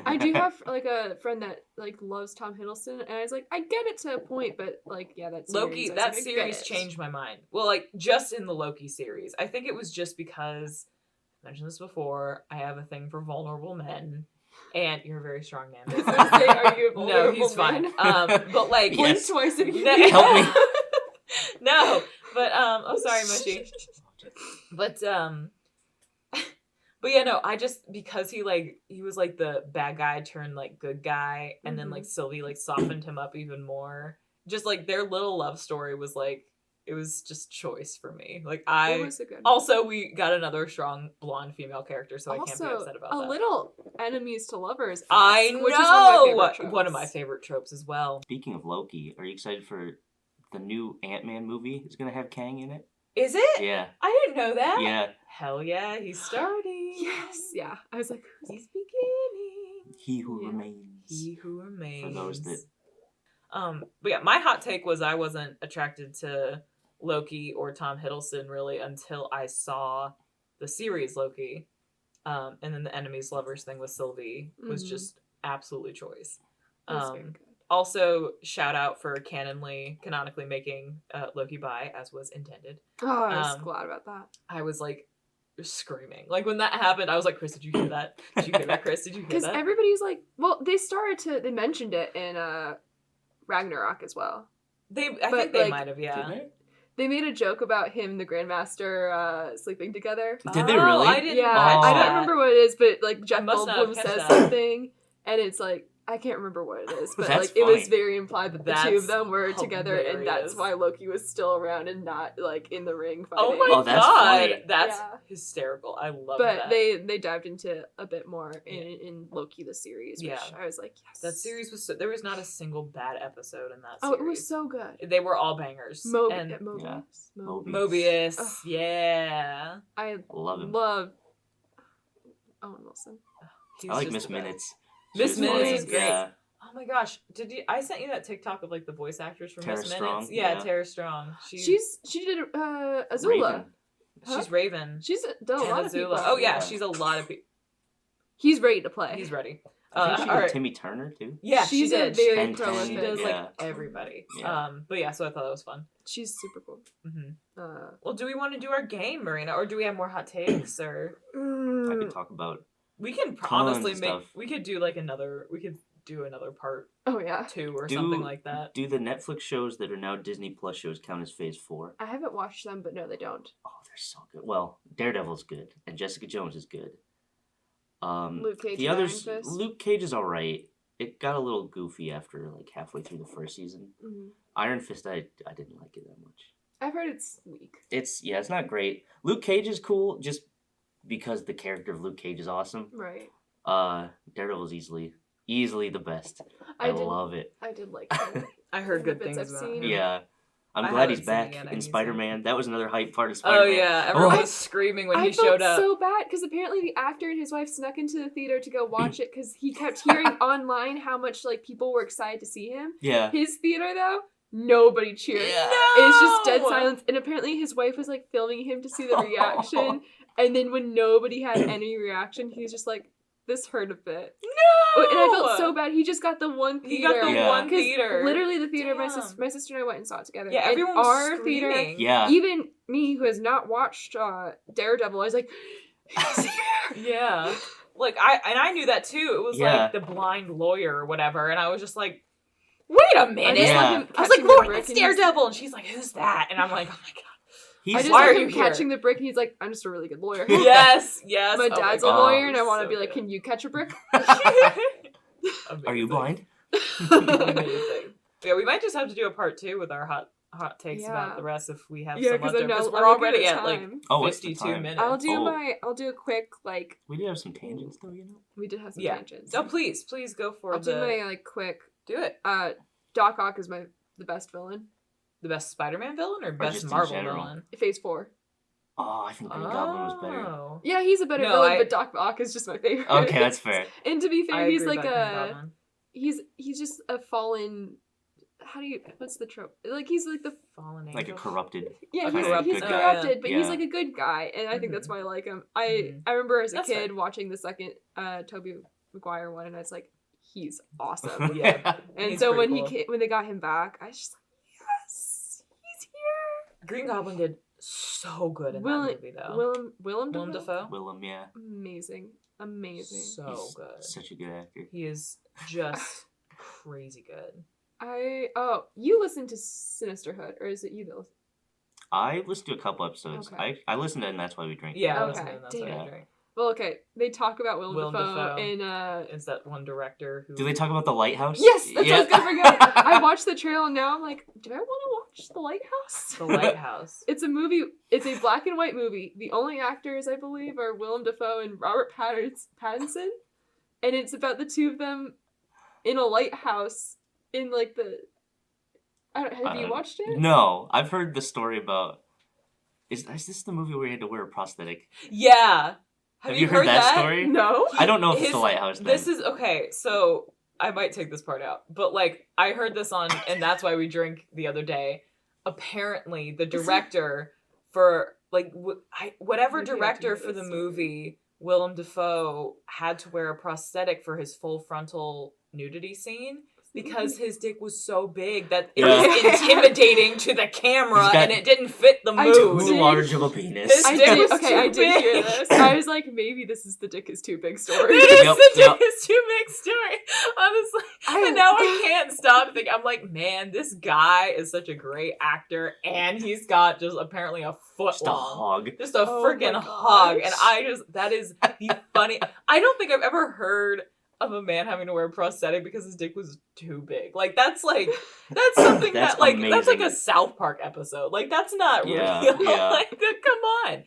I do have like a friend that like loves Tom Hiddleston, and I was like, I get it to a point, but like, yeah, that series, Loki. That series changed my mind. Well, like just in the Loki series, I think it was just because I mentioned this before. I have a thing for vulnerable men. And you're a very strong man. I was gonna say, are you a vulnerable No, he's man? fine. But like, blink twice if you help me. No, but oh sorry, Mushy. But yeah, no, I just because he was like the bad guy turned like good guy, and then like Sylvie like softened him up even more. Just like their little love story was like it was just choice for me. Like also we got another strong blonde female character, so I can't be upset about that. A little enemies to lovers. I know, which is one of my favorite tropes as well. Speaking of Loki, are you excited for the new AntMan movie? Is going to have Kang in it. Is it? Yeah. I didn't know that. Yeah. Hell yeah, he's starting. Yes. Yeah. I was like, he's beginning. He who remains. He who remains. For those that. But yeah, my hot take was I wasn't attracted to Loki or Tom Hiddleston really until I saw the series Loki. And then the enemies lovers thing with Sylvie was just absolutely choice. Also, shout out for canonically making Loki bi, as was intended. Oh, I was glad about that. I was like screaming. Like when that happened, I was like, Chris, did you hear that? Did you hear that, Chris? Did you hear that? Because everybody's like, well, they mentioned it in Ragnarok as well. I think they might have, yeah. They made a joke about him and the Grandmaster sleeping together. Did they really? I didn't. Yeah, I don't remember what it is, but like Jeff Goldblum says something, and it's like I can't remember what it is, but like it was very implied that the two of them were together, and that's why Loki was still around and not like in the ring fighting. Oh my god, funny. that's hysterical! I love that. But they dived into a bit more in Loki the series, which I was like, yes. That series was there was not a single bad episode in that series. Oh, it was so good. They were all bangers. Mobius, Ugh. yeah. I love him. Love Owen Wilson. I like Miss Minutes. Miss Minutes is great. Yeah. Oh my gosh! I sent you that TikTok of like the voice actors from Tara Miss Strong, Minutes? Yeah, Tara Strong. She did Azula. She's Raven. She's done a lot of people. Oh yeah, she's a lot of people. He's ready to play. He's ready. I think she all did right. Timmy Turner too. Yeah, she's she did. very She prolific. does yeah. like everybody. Yeah. But yeah, so I thought that was fun. She's super cool. Well, do we want to do our game, Marina, or do we have more hot takes? Or I could talk about. we can Tons honestly of make. stuff. We could do like another. We could do another part Oh yeah. 2 or something like that. Do the Netflix shows that are now Disney Plus shows count as Phase 4? I haven't watched them, but no, they don't. Oh, they're so good. Well, Daredevil's good, and Jessica Jones is good. Luke Cage. The and others, Iron Fist. Luke Cage is alright. It got a little goofy after like halfway through the first season. Mhm. Iron Fist, I didn't like it that much. I've heard it's weak. It's not great. Luke Cage is cool just because the character of Luke Cage is awesome. Right. Daredevil's easily the best. I did- love it. I did like it. I heard The good bits things I've about seen. him. Yeah. I'm I glad he's haven't seen it back yet, I in need to. Spider-Man. That was another hype part of Spider-Man. Oh yeah, everyone Oh. was screaming when I he felt showed up. so bad because apparently the actor and his wife snuck into the theater to go watch it because he kept hearing online how much like people were excited to see him. Yeah. His theater though, nobody cheered. Yeah. It was just dead silence, and apparently his wife was like filming him to see the reaction, and then when nobody had any reaction, he was just like, "This hurt a bit." No, And I felt so bad. He just got the one theater. He got the Yeah. one 'Cause theater. literally the theater my Damn. sister and I went and saw it together. Yeah, And everyone was our screaming. theater, Yeah. even me who has not watched Daredevil, I was like, he's here. Yeah. Like I knew that too. It was Yeah. like the blind lawyer or whatever, and I was just like, wait a minute. just Yeah. love him I was catching like, the Lord, brick it's and he's- Daredevil, and she's like, who's that? And I'm like, oh my god. I He's just Why like are him you here? catching the brick, and he's like, I'm just a really good lawyer. Yes, yes. My oh dad's a God, lawyer, and I he's want to so be like, good. can you catch a brick? Are you blind? Amazing. Yeah, we might just have to do a part 2 with our hot takes Yeah. about the rest if we have Yeah, some 'cause left I know- because I'm we're looking already at at like time. Oh, what's the 52 time? minutes. I'll do Oh. I'll do a quick like. We did have some tangents though, you know. We did have some Yeah. tangents. Oh, please go for I'll the do my like quick. do it. Doc Ock is the best villain. The best Spider-Man villain or best just in Marvel general? villain? Phase 4. Oh, I think Green Goblin was better. Oh. Yeah, he's a better No, villain, I- but Doc Ock is just my favorite. Okay, that's fair. And to be fair, I he's agree like about Green Goblin. he's just a fallen. What's the trope? Like he's like the Fallen Like a Angel. corrupted. yeah Okay, he's corrupted. he's Oh, corrupted, yeah. but he's Yeah. like a good guy, and I think that's why I like him. I remember as a That's kid fair. watching the second Toby Maguire one, and I was like, he's awesome. Yeah. And He's so pretty when cool. when they got him back, I was just like, yes, he's here. Green Goblin did so good in Willem- that movie though. Willem Willem Dafoe. Willem, yeah. Amazing. So He's good. Such a good actor. He is just crazy good. You listened to Sinisterhood, or is it you that listened? I listened to a couple episodes. Okay. I listened to it, and that's why we drink. Yeah, Okay, that's what damn I it. drink. Well, okay. They talk about Willem Willem Dafoe Dafoe. in Is that one director who? Do they talk about the lighthouse? Yes, that's Yeah. what I was gonna forget. I watched the trailer and now I'm like, do I want to watch The Lighthouse? The Lighthouse. It's a movie. It's a black and white movie. The only actors I believe are Willem Dafoe and Robert Pattinson, and it's about the two of them in a lighthouse in like the. Have you watched it? No, I've heard the story about. Is this the movie where he had to wear a prosthetic? Yeah. Have you heard that story? No. I don't know if it's His- the lighthouse. This then. is okay. So I might take this part out, but like I heard this on, and that's why we drink the other day. Apparently, the director for like whatever Maybe I do director know for the this. movie, Willem Dafoe had to wear a prosthetic for his full frontal nudity scene because his dick was so big that it Yeah. was intimidating to the camera He's got and it didn't fit the I mood. do Too large of a penis. His I dick did. was Okay, too I did hear big. this. I was like, maybe this is the dick is too big story. It is Yep, the yep. dick is too big story, honestly. And now I can't stop thinking. I'm like, man, this guy is such a great actor, and he's got just apparently a foot Just a long, hog. just a Oh freaking my hog. And gosh. that is the funny. I don't think I've ever heard of a man having to wear a prosthetic because his dick was too big. Like that's something That's that like that's like amazing. a South Park episode. Like that's not Yeah, real. yeah. Like come on.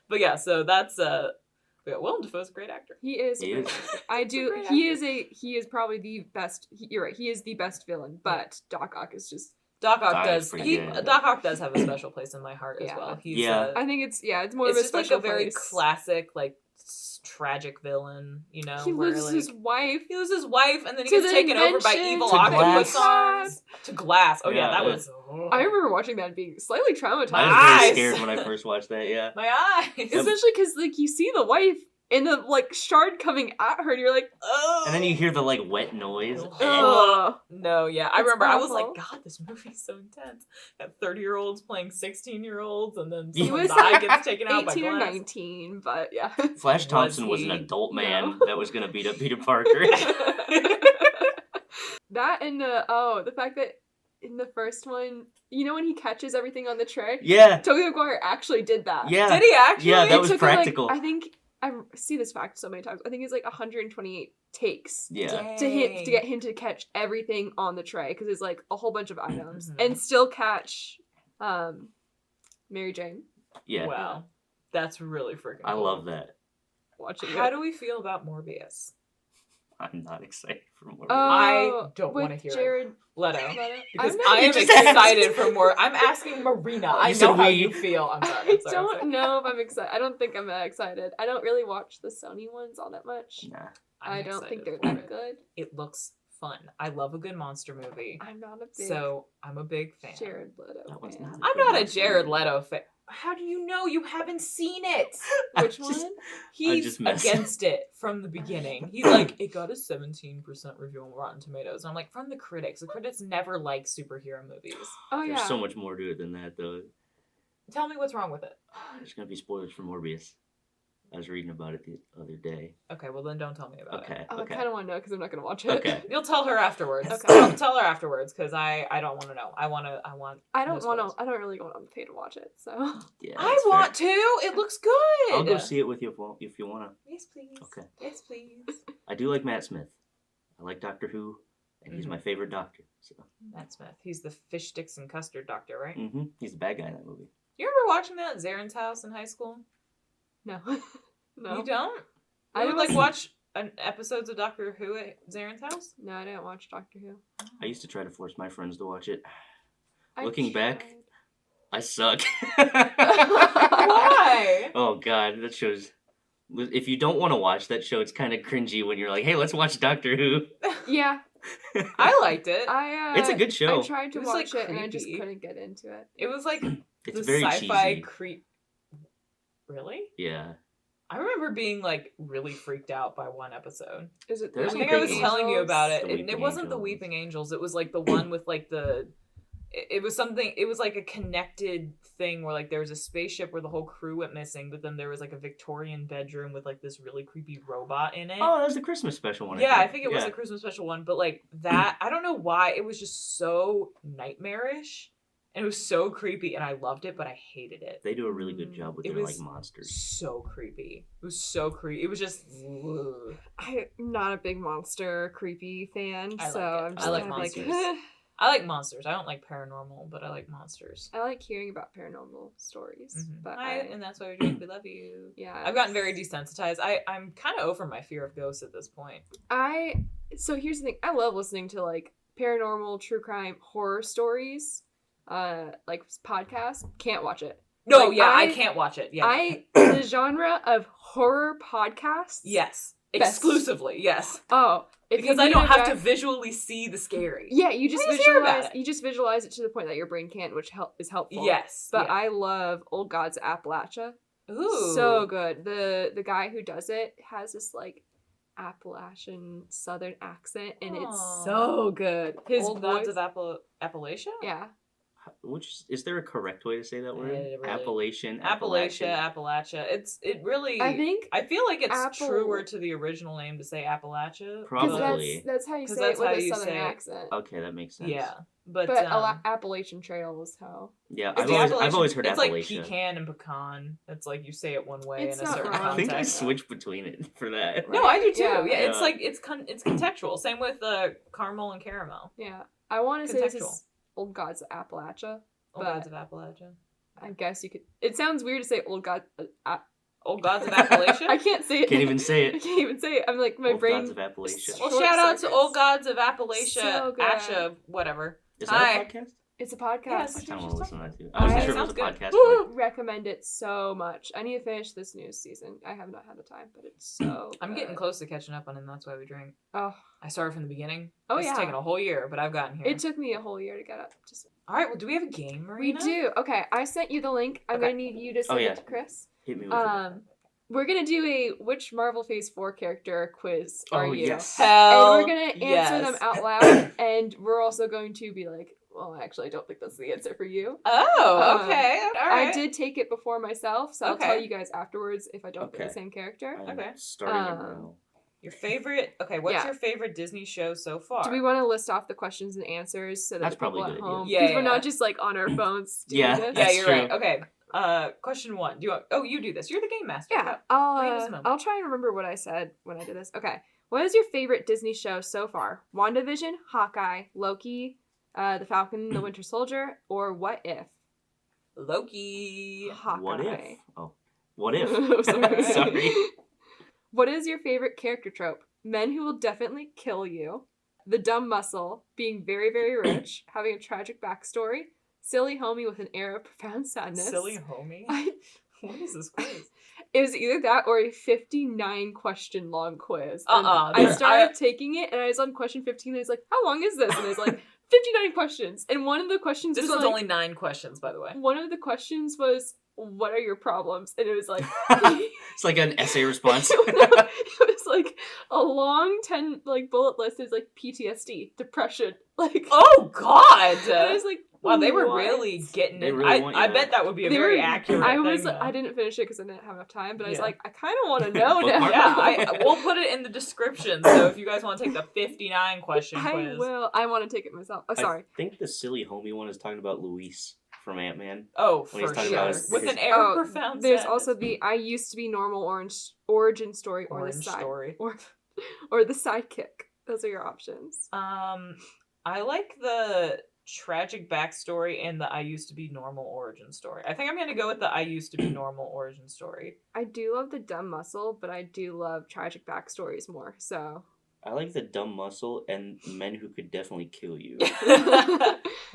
But yeah, so that's yeah, Willem Dafoe's a great actor. He is. He a great is. actor. I do. great He is probably the best. You're right. He is the best villain. But Doc Ock is just. Doc Ock Doc does. is pretty good. Doc Ock does have a special place in my heart as Yeah. well. He's Yeah. I think it's more it's of a just like special a very place. classic, like tragic villain, you know. He where, loses like, his wife. He loses his wife, and then he To gets the taken over by invention, evil to octopus glass. arms. To glass. Oh yeah, Yeah, that yeah. was. I remember watching that and being slightly traumatized. I was Eyes. very scared when I first watched that. Yeah. My eyes. Especially because, like, you see the wife and the, like, shard coming at her and you're like, Oh. And then you hear the like wet noise. ugh. No, yeah. I It's remember I was awful. like, God, this movie's so intense. Got 30-year-olds playing 16-year-olds, and then He someone's was eye gets taken out by 18 or glass. 19, but yeah. Flash Thompson was he? an adult No. man that was gonna beat up Peter Parker. That and the fact that in the first one, you know when he catches everything on the tray? Yeah. Toby Maguire actually did that. Yeah. Did he actually? Yeah, that It was took him, like, practical. I think I see this fact so many times. I think it's like 128 takes Yeah. to get him to catch everything on the tray because it's like a whole bunch of items Mhm. and still catch Mary Jane. Yeah. Wow. That's really freaking I cool. love that. Watching How it. do we feel about Morbius? I'm not excited for more. I don't with wanna hear it. Jared Leto. Leto. Because I'm not I am just excited asked. for more. I'm asking Marina. I You said know how we. you feel. I'm sorry. I I'm sorry, I'm don't sorry. know if I'm excited. I don't think I'm that excited. I don't really watch the Sony ones all that much. Nah. I'm I don't think excited they're for that it. good. It looks fun. I love a good monster movie. I'm not a big So I'm a big fan. Jared Leto That one's fan. not I'm not a Jared Leto fan. How do you know? You haven't seen it. Which I just- one? He's just messing. against it from the beginning. He's like, it got a 17% review on Rotten Tomatoes. And I'm like, from the critics. The critics never like superhero movies. Oh yeah. There's so much more to it than that, though. Tell me what's wrong with it. There's gonna be spoilers for Morbius. I was reading about it the other day. Okay, well then don't tell me about it. Okay. Oh, Okay. I kind of want to know because I'm not gonna watch it. Okay. You'll tell her afterwards. Okay. Tell her afterwards because I don't want to know. I want. I don't no want spoilers. to. I don't really want to pay to watch it. So Yeah. I that's fair. want to. It looks good. I'll go see it with you if you wanna. Yes, please. Okay. Yes, please. I do like Matt Smith. I like Doctor Who, and he's Mhm. my favorite Doctor. So. Matt Smith. He's the fish sticks and custard doctor, right? Mm-hmm. He's the bad guy in that movie. You remember watching that at Zaren's house in high school? no, no. You don't? I You would like was- watch episodes of Doctor Who at Zaren's house? No, I didn't watch Doctor Who. I used to try to force my friends to watch it. I Looking back, tried. I suck. Why? Oh god, that show's. If you don't want to watch that show, it's kind of cringy when you're like, "Hey, let's watch Doctor Who." Yeah, I liked it. It's a good show. I tried to It was, watch like, it and I just creepy. couldn't get into it. It was like It's the very sci-fi cheesy. creep. Really? Yeah. I remember being like really freaked out by one episode. Is it? There's I some think I was creepy telling you Angels? about it. The It Weeping wasn't the Angels. Weeping Angels. It was like the one with like the. It was something. It was like a connected thing where like there was a spaceship where the whole crew went missing, but then there was like a Victorian bedroom with like this really creepy robot in it. Oh, that was the Christmas special one. Yeah, I think it was Yeah. a Christmas special one, but like that, I don't know why it was just so nightmarish and it was so creepy, and I loved it, but I hated it. They do a really good job with It their was like monsters. So creepy. It was so creepy. It was just. Ugh. I'm not a big monster creepy fan, I like so it. I'm just I like kind of monsters. like. I like monsters. I don't like paranormal, but I like monsters. I like hearing about paranormal stories, Mhm. but And that's why we drink. We love you. yeah, I've gotten very desensitized. I'm kind of over my fear of ghosts at this point. So here's the thing: I love listening to like paranormal, true crime, horror stories, like podcasts. Can't watch it. No, Like, yeah, I can't watch it. Yeah. The genre of horror podcasts. Yes. Best. Exclusively, yes. Oh, if you Because I need don't a have to guy- visually see the scary. Yeah, you just I just hear about visualize. it. You just visualize it to the point that your brain can't, which is helpful. Yes. But yeah. I love Old Gods of Appalachia. Ooh. So good. The guy who does it has this like Appalachian Southern accent, and Aw. it's so good. His Old Gods voice- of Appalachia? yeah. Which is there a correct way to say that word? Really- Appalachian. Appalachia. It really. I think I feel like it's Apple- truer to the original name to say Appalachia. because Probably. that's how you 'Cause say that's it with how a you Southern say it. accent. Okay, that makes sense. Yeah, but Appalachian Trail is how. Yeah, it's I've the always Appalachian- heard it's Appalachia. like pecan and pecan. It's like you say it one way It's in a not certain wrong. I think I context. switched between it for that. No, I do too. Yeah. Yeah, it's Yeah. like it's contextual. Same with caramel and caramel. Yeah, I want to say this Contextual. is Old Gods of Appalachia. Old But- Gods of Appalachia. I guess you could. It sounds weird to say Old God. Old Gods of Appalachia. I can't say it. Can't even say I it. can't even say it. I'm like my Old brain. Gods of Appalachia. Well, Short shout out to circuits. Old Gods of Appalachia, So good. Asha, whatever. Is that Hi. a podcast? It's a podcast. Yeah, I it's kind of want to listen to that too. I- I wasn't sure if it was a sounds good. podcast. But like, Recommend it so much. I need to finish this news season. I have not had the time, but it's so I'm getting good. close to catching up on it, and that's why we drink. Oh, I started from the beginning. Oh, It's yeah. taken a whole year, but I've gotten here. it took me a whole year to get up. All right, well, do we have a game, Marina? We do. Okay, I sent you the link. I'm Okay. gonna need you to send yeah. it to Chris. hit me with it. We're gonna do a which Marvel Phase 4 character quiz are Oh, you? yes. Hell And we're gonna answer them out loud, and we're also going to be like, well, actually, I don't think that's the answer for you. Oh, Um, okay. All right. I did take it before myself, so I'll Okay. tell you guys afterwards if I don't get Okay. the same character. I'm okay. starting it now. Your favorite? Okay, what's Yeah. your favorite Disney show so far? Do we want to list off the questions and answers so that That's the people probably at good, home, yeah. because Yeah, we're yeah. not just like on our phones doing Yeah, this. Yeah, That's you're true. right. Okay. Question 1. Do you want? Oh, you do this. You're the game master. Yeah, Bring us a moment. I'll try and remember what I said when I did this. Okay, what is your favorite Disney show so far? WandaVision, Hawkeye, Loki, The Falcon, the Winter Soldier, or What If? Loki. Hawkeye. What if? Oh, what if? Sorry. Sorry. What is your favorite character trope? Men who will definitely kill you. The dumb muscle, being very, very rich, having a tragic backstory. Silly homie with an air of profound sadness. Silly homie. What is this quiz? It was either that or a 59 question long quiz. And Uh-uh, I there- started taking it and I was on question 15 and I was like, how long is this? And I was like, 59 questions. And one of the questions This was one's like, only 9 questions, by the way. one of the questions was, what are your problems? And it was like, It's like an essay response. it was like a long 10 like bullet list. It was like PTSD, depression, like Oh God! and I was like, Wow, they were what? really getting They it. really want you I to bet know. that would be a They very were- accurate. I was thing, I didn't finish it because I didn't have enough time, but I was Yeah. like, I kind of want to know now. Bookmark. Yeah, we'll put it in the description. So if you guys want to take the 59 question I quiz, will. I want to take it myself. Oh, sorry. I think the silly homie one is talking about Luis from AntMan. oh, When he's for talking sure, about with his- an air of profound. There's sadness. also the I used to be normal origin story or Orange the side story. or the sidekick. Those are your options. I like the tragic backstory and the I used to be normal origin story. I think I'm gonna go with the I used to be normal origin story. I do love the dumb muscle, but I do love tragic backstories more. So I like the dumb muscle and men who could definitely kill you. I'm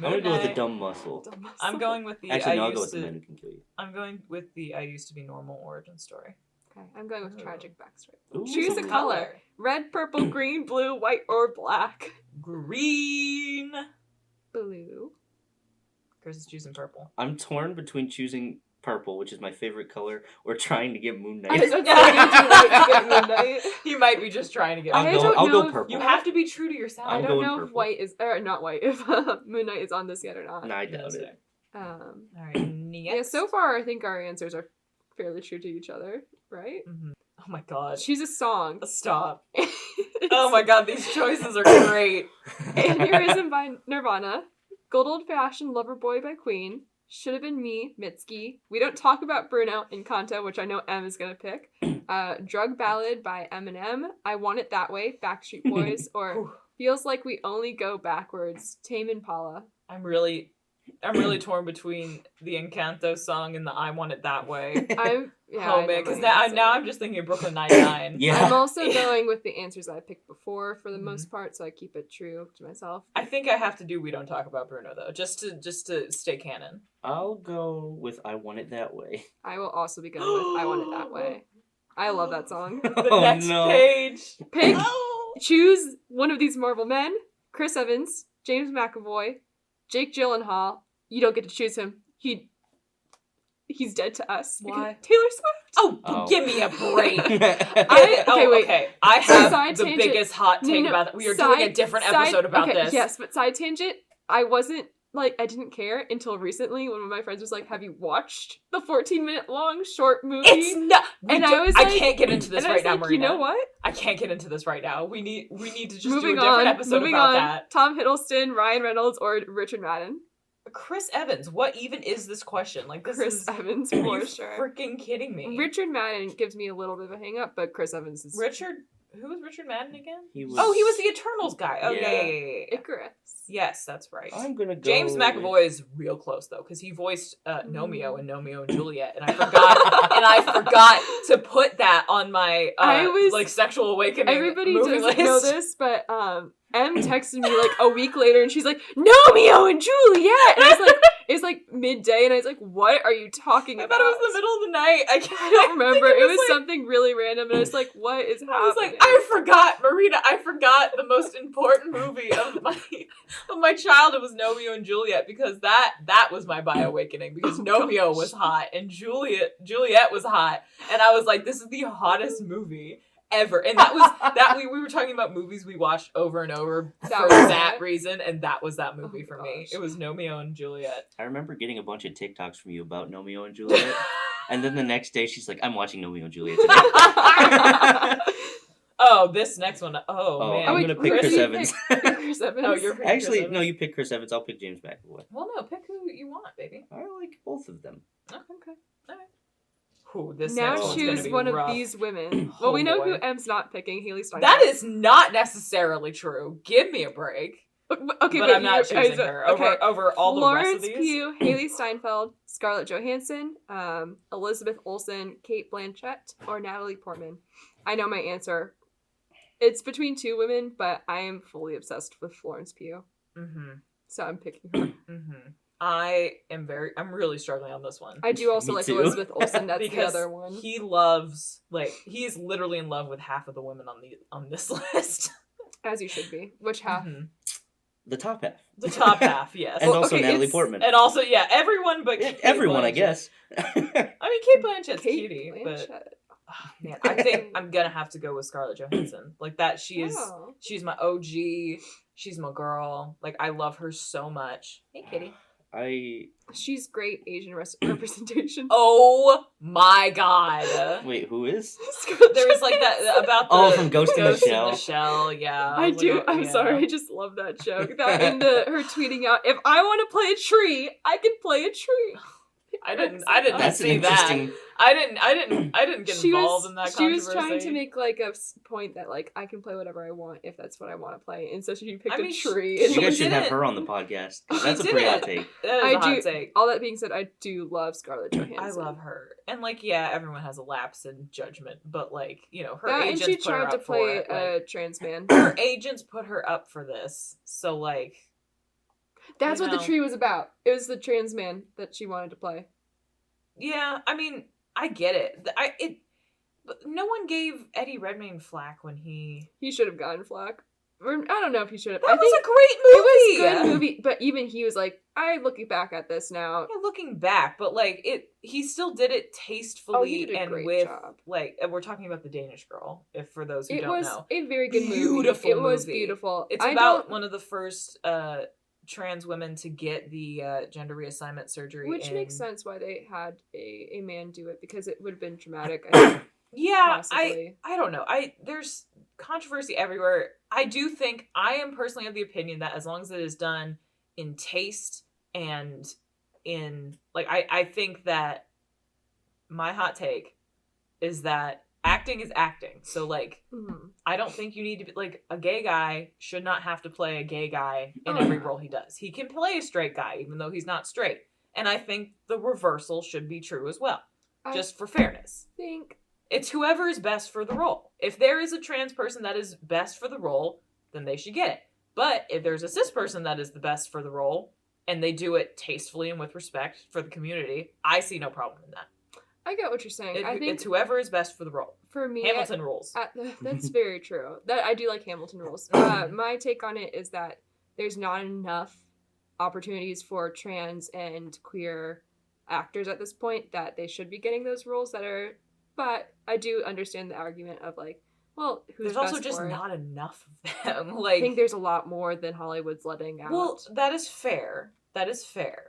I'm gonna go with the dumb muscle. Dumb muscle. I'm going with the Actually, no, I I'll go used with the men to. who can kill you. I'm going with the I used to be normal origin story. Okay, I'm going with Ooh. tragic backstory. Ooh. Choose a color: red, purple, green, blue, white, or black. Green. Blue. Chris is choosing purple. I'm torn between choosing purple, which is my favorite color, or trying to get Moon I Knight. was about to say, I do like to get Moon Knight. You might be just trying to get. I don't I'll know go if- purple. You have to be true to yourself. I I'm don't going know if purple. white is or not white if Moon Knight is on this yet or not. Nah, I doubt it. All right. Next. Yeah, so far I think our answers are fairly true to each other, right? Mhm. Oh my god. Choose a song. Stop. Oh my god, these choices are great. Aneurysm by Nirvana. Gold Old Fashioned Lover Boy by Queen. Should Have Been Me, Mitski. We Don't Talk About Bruno in Kanto, which I know Em is gonna pick. Drug Ballad by Eminem. I Want It That Way, Backstreet Boys. Or Feels Like We Only Go Backwards, Tame Impala. I'm really torn between the Encanto song and the I Want It That Way. I'm yeah. I Home know because my answer. now I'm just thinking of Brooklyn Nine-Nine. Yeah. I'm also going with the answers I picked before for the Mhm. most part, so I keep it true to myself. I think I have to do We Don't Talk About Bruno though, just to stay canon. I'll go with I Want It That Way. I will also be going with I Want It That Way. I love that song. The Oh, next no. page. Pick, Oh. choose one of these Marvel men. Chris Evans, James McAvoy, Jake Gyllenhaal. You don't get to choose him. He's dead to us. Why? Taylor Swift. Oh, give me a break. Wait. Okay. I have Side the tangent. biggest hot take No, about that. We are doing a different episode about okay, this. Yes, but side tangent. I wasn't like I didn't care until recently when one of my friends was like, "Have you watched the 14-minute long short movie?" It's not. And I was I like- can't get into this and I right was now, like, Marina. you know what? I can't get into this right now. We need to just Moving do a different on. episode Moving about on. that. Tom Hiddleston, Ryan Reynolds, or Richard Madden. Chris Evans. What even is this question? Like this Chris is. Evans Are for you sure. freaking kidding me? Richard Madden gives me a little bit of a hang up, but Chris Evans is Richard. Who was Richard Madden again? He was, Oh, he was the Eternals guy. Oh yeah. Yeah. Icarus. Yes, that's right. I'm gonna go. James with- McAvoy is real close though, because he voiced Nomeo in Nomeo and Juliet, and I forgot to put that on my I was- like sexual awakening. Everybody movie doesn't list. know this, but M texted me like a week later, and she's like, Romeo and Juliet. And I was like, it's like midday, and I was like, what are you talking about? I thought it was the middle of the night. I don't remember. It was something really random, and I was like, what is happening? I was like, I forgot, Marina. I forgot the most important movie of my childhood was Romeo and Juliet, because that was my bi-awakening, because Romeo was hot and Juliet was hot, and I was like, this is the hottest movie ever. And that was that we were talking about movies we watched over and over for that reason, and that was that movie for me. It was Romeo and Juliet. I remember getting a bunch of TikToks from you about Romeo and Juliet, and then the next day she's like, I'm watching Romeo and Juliet today. Oh, this next one. Oh man. I'm gonna pick Chris Evans. Chris Evans. Oh, you're picking Actually, Chris Evans. no, you pick Chris Evans. I'll pick James McAvoy. Well, no, pick who you want, baby. I like both of them. Okay. All right. Ooh, this now next one's gonna choose be one rough. of these women. Well, we know boy. who M's not picking. Hailey Steinfeld. That is not necessarily true. Give me a break. Okay, but I'm not choosing her over all the rest of these. Florence Pugh, Hailey Steinfeld, Scarlett Johansson, Elizabeth Olsen, Kate Blanchett, or Natalie Portman. I know my answer. It's between two women, but I am fully obsessed with Florence Pugh. Mm-hmm. So I'm picking her. Mm-hmm. I'm really struggling on this one. I do also Me like too. Elizabeth Olsen. That's the Because other one. he is literally in love with half of the women on this list. As you should be. Which half? Mhm. The top half. The top half, yes. And also okay, Natalie Portman. And also, yeah, everyone but Kate Everyone, I Blanchett. guess. I mean, Kate Blanchett's Kate cutie, Blanchett. but oh, man, I think I'm gonna have to go with Scarlett Johansson. Like that, she's my OG. She's my girl. Like I love her so much. Hey, kitty. She's great Asian representation. Oh my god. Wait, who is? There was like that about the Oh, from Ghost in the Shell. Shell, yeah. I do. Like, I'm sorry. I just love that joke. That and her tweeting out, "If I want to play a tree, I can play a tree." I didn't That's see an that. interesting. I didn't get involved in that She controversy. was trying to make like a point that like I can play whatever I want if that's what I want to play, and so she picked a tree. she You guys should did have it. her on the podcast. She That's a did pretty it. hot take. That is a hot take. All that being said, I do love Scarlett Johansson. I love her, and like, yeah, everyone has a lapse in judgment, but like, you know, her that, agents and she put her tried to up for play it. a Like, trans man. her agents put her up for this, so like, That's what know. the tree was about. It was the trans man that she wanted to play. yeah, I mean, I get it. But no one gave Eddie Redmayne flack when he should have gotten flack. Or, I don't know if he should have. That I was think a great movie. it was a good movie, but even he was like, I looking back at this now. Yeah, looking back, but like he still did it tastefully he did a and great with job. like, and we're talking about The Danish Girl. If for those who It don't was know, a very good Beautiful movie. It was movie. beautiful. It's about one of the first trans women to get the gender reassignment surgery, which in... makes sense why they had a man do it, because it would have been traumatic. I think, Yeah, possibly. I don't know. There's controversy everywhere. I do think I am personally of the opinion that as long as it is done in taste and in like I think that my hot take is that acting is acting. So like I don't think you need to be like a gay guy should not have to play a gay guy in every role he does. He can play a straight guy even though he's not straight. And I think the reversal should be true as well. Just for fairness. It's whoever is best for the role. If there is a trans person that is best for the role, then they should get it. But if there's a cis person that is the best for the role, and they do it tastefully and with respect for the community, I see no problem in that. I get what you're saying. I think it's whoever is best for the role. For me, Hamilton rules. That's very true. That I do like Hamilton rules. My take on it is that there's not enough opportunities for trans and queer actors at this point that they should be getting those roles that are. But I do understand the argument of like, well, who's there's best also just for it? not enough of them. Like, I think there's a lot more than Hollywood's letting out. Well, that is fair. That is fair.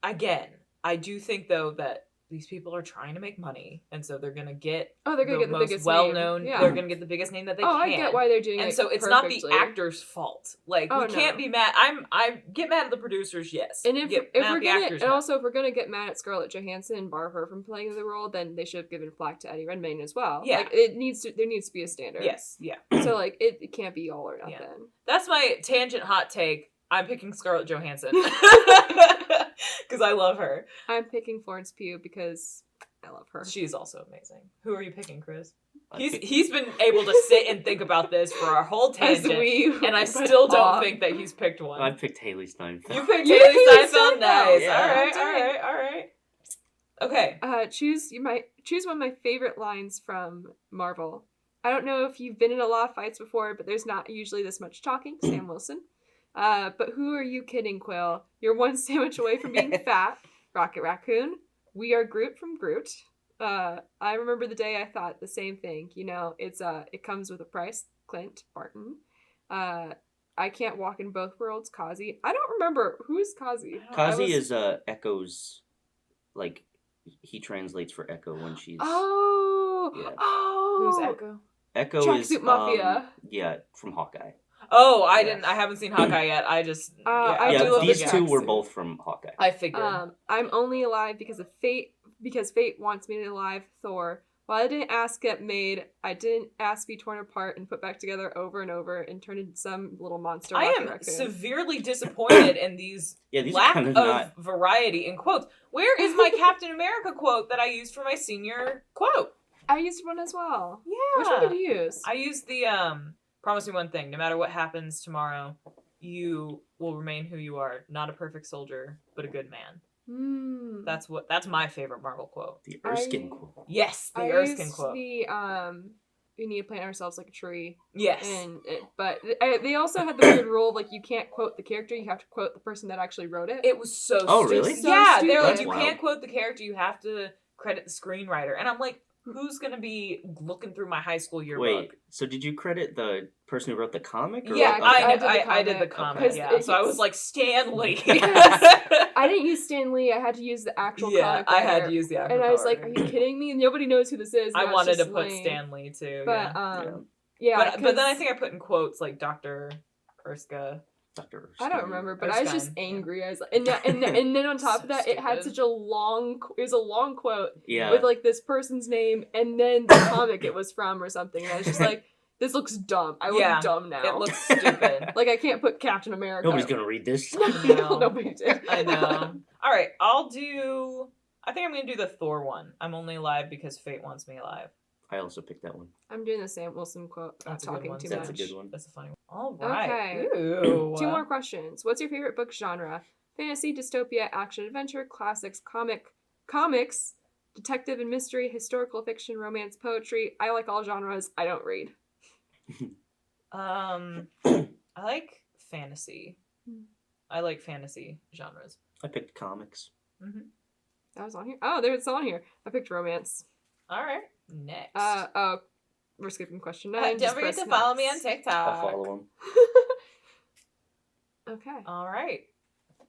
Again, I do think though that these people are trying to make money, and so they're gonna get they're gonna get the most biggest well-known. name. Yeah. They're gonna get the biggest name that they can. I get why they're doing it. And so it's perfectly. not the actor's fault. Like we can't be mad. I get mad at the producers, yes. And if get we're mad at the gonna, actors, and no. also if we're gonna get mad at Scarlett Johansson and bar her from playing the role, then they should have given flack to Eddie Redmayne as well. Yeah. Like there needs to be a standard. Yes, yeah. So like it can't be all or nothing. Yeah. That's my tangent hot take. I'm picking Scarlett Johansson because I love her. I'm picking Florence Pugh because I love her. She's also amazing. Who are you picking, Chris? I He's been able to sit and think about this for our whole tangent, and I still don't think that he's picked one. I picked Hailee Steinfeld. You picked Hailee Steinfeld. Nice. Yeah. All right. Okay. Choose one of my favorite lines from Marvel. I don't know if you've been in a lot of fights before, but there's not usually this much talking. Sam Wilson. But who are you kidding, Quill? You're one sandwich away from being fat. Rocket Raccoon. We are Groot from Groot. I remember the day I thought the same thing. You know, it comes with a price. Clint Barton. I can't walk in both worlds. Kazi. I don't remember who's Kazi. Kazi is Echo's, like, he translates for Echo when she's. Oh. Yeah. Oh. Who's Echo? Echo is Tracksuit Mafia. Yeah, from Hawkeye. Oh, I haven't seen Hawkeye yet. I just. I do love these the two were tracksuit. both from Hawkeye. I figured. I'm only alive because of fate. Because fate wants me to alive. Thor. While I didn't ask to get made, I didn't ask to be torn apart and put back together over and over and turned into some little monster. I Rocket am Raccoon. severely disappointed in these lack are of not. variety in quotes. Where is my Captain America quote that I used for my senior quote? I used one as well. Yeah. Which one did you use? I used the promise me one thing, no matter what happens tomorrow, you will remain who you are. Not a perfect soldier, but a good man. That's my favorite Marvel quote. The Erskine quote. Yes, the I Erskine used quote. The we need to plant ourselves like a tree. Yes. But they also had the weird rule of, like, you can't quote the character, you have to quote the person that actually wrote it. It was so Oh, stupid. really? So Yeah, stupid. they're like, That's you wild. can't quote the character, you have to credit the screenwriter. And I'm like, who's gonna be looking through my high school yearbook? Wait, so did you credit the person who wrote the comic? Or Yeah, what? Okay. I did the comic. Okay. Yeah, so I was like, Stan Lee. I didn't use Stan Lee, I had to use the actual comic I had writer. to use the actual And I was like, comic. are you kidding me? Nobody knows who this is. I Now it's wanted to just put Lane. Stan Lee too. But yeah. yeah, But then I think I put in quotes like Dr. Erska. Dr. I don't remember, but I was just Erskine. angry. I was like, and then on top So of that, it had stupid. such a long. It was a long quote Yeah. with like this person's name and then the comic it was from or something. And I was just like, this looks dumb. I look Yeah, dumb now. It looks stupid. like I can't put Captain America. Nobody's gonna read this. No. Nobody did. I know. All right, I think I'm going to do the Thor one. I'm only alive because fate wants me alive. I also picked that one. I'm doing the Sam Wilson quote. Not That's a good talking one. too That's much. a good one. That's a funny one. All right. Okay. Ooh. 2 more questions. What's your favorite book genre? Fantasy, dystopia, action, adventure, classics, comics, detective and mystery, historical fiction, romance, poetry. I like all genres. I don't read. I like fantasy. I like fantasy genres. I picked comics. Mm-hmm. That was on here. Oh, there's on here. I picked romance. All right. Next. We're skipping question Don't 9. Just forget press to follow me on next. TikTok. I'll follow them. Okay. All right.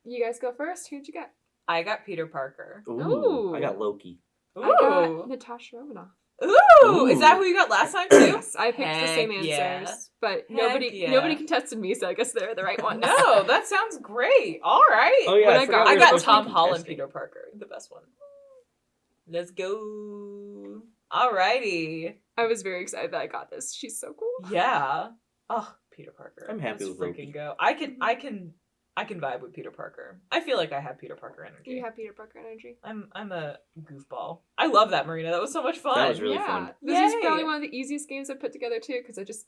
You guys go first. Who'd you get? I got Peter Parker. Ooh, I Ooh. got Loki. Ooh. I got Natasha Romanoff. Ooh. Is that who you got last time too? Yes, I picked the same Heck answers, yeah. but Heck yeah. nobody contested me, so I guess they're the right ones. No, that sounds great. All right. Oh yeah, When I forgot got- we I were got supposed to be Tom Holland, contesting. Peter Parker, the best one. Let's go. Alrighty. I was very excited that I got this. She's so cool. Yeah. Oh, Peter Parker. I'm happy Let's with freaking Loki. go. I can vibe with Peter Parker. I feel like I have Peter Parker energy. You have Peter Parker energy. I'm a goofball. I love that, Marina. That was so much fun. That was really fun. This is Yay. probably one of the easiest games I've put together too, because I just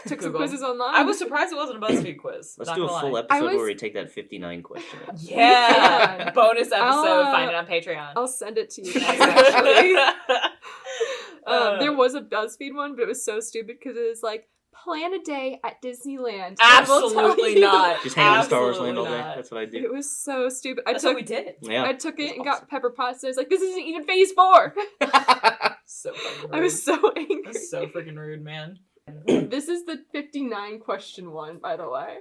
took some Google. quizzes online. I was surprised it wasn't a BuzzFeed quiz. Let's not do a gonna full lie. episode was- where we take that 59 question. Yeah. Yeah. Bonus episode. I'll, Find it on Patreon. I'll send it to you guys. Actually, Uh, there was a BuzzFeed one, but it was so stupid because it was like, plan a day at Disneyland. and we'll tell Absolutely you. not. Just hang in Star Wars Absolutely Land all day. not. That's what I do. It was so stupid. That's what we did. Yeah. I took it That's and awesome. got Pepper Potts, and I was like, this isn't even phase 4. So fucking rude. I was so angry. That's so freaking rude, man. This is the 59 question one, by the way.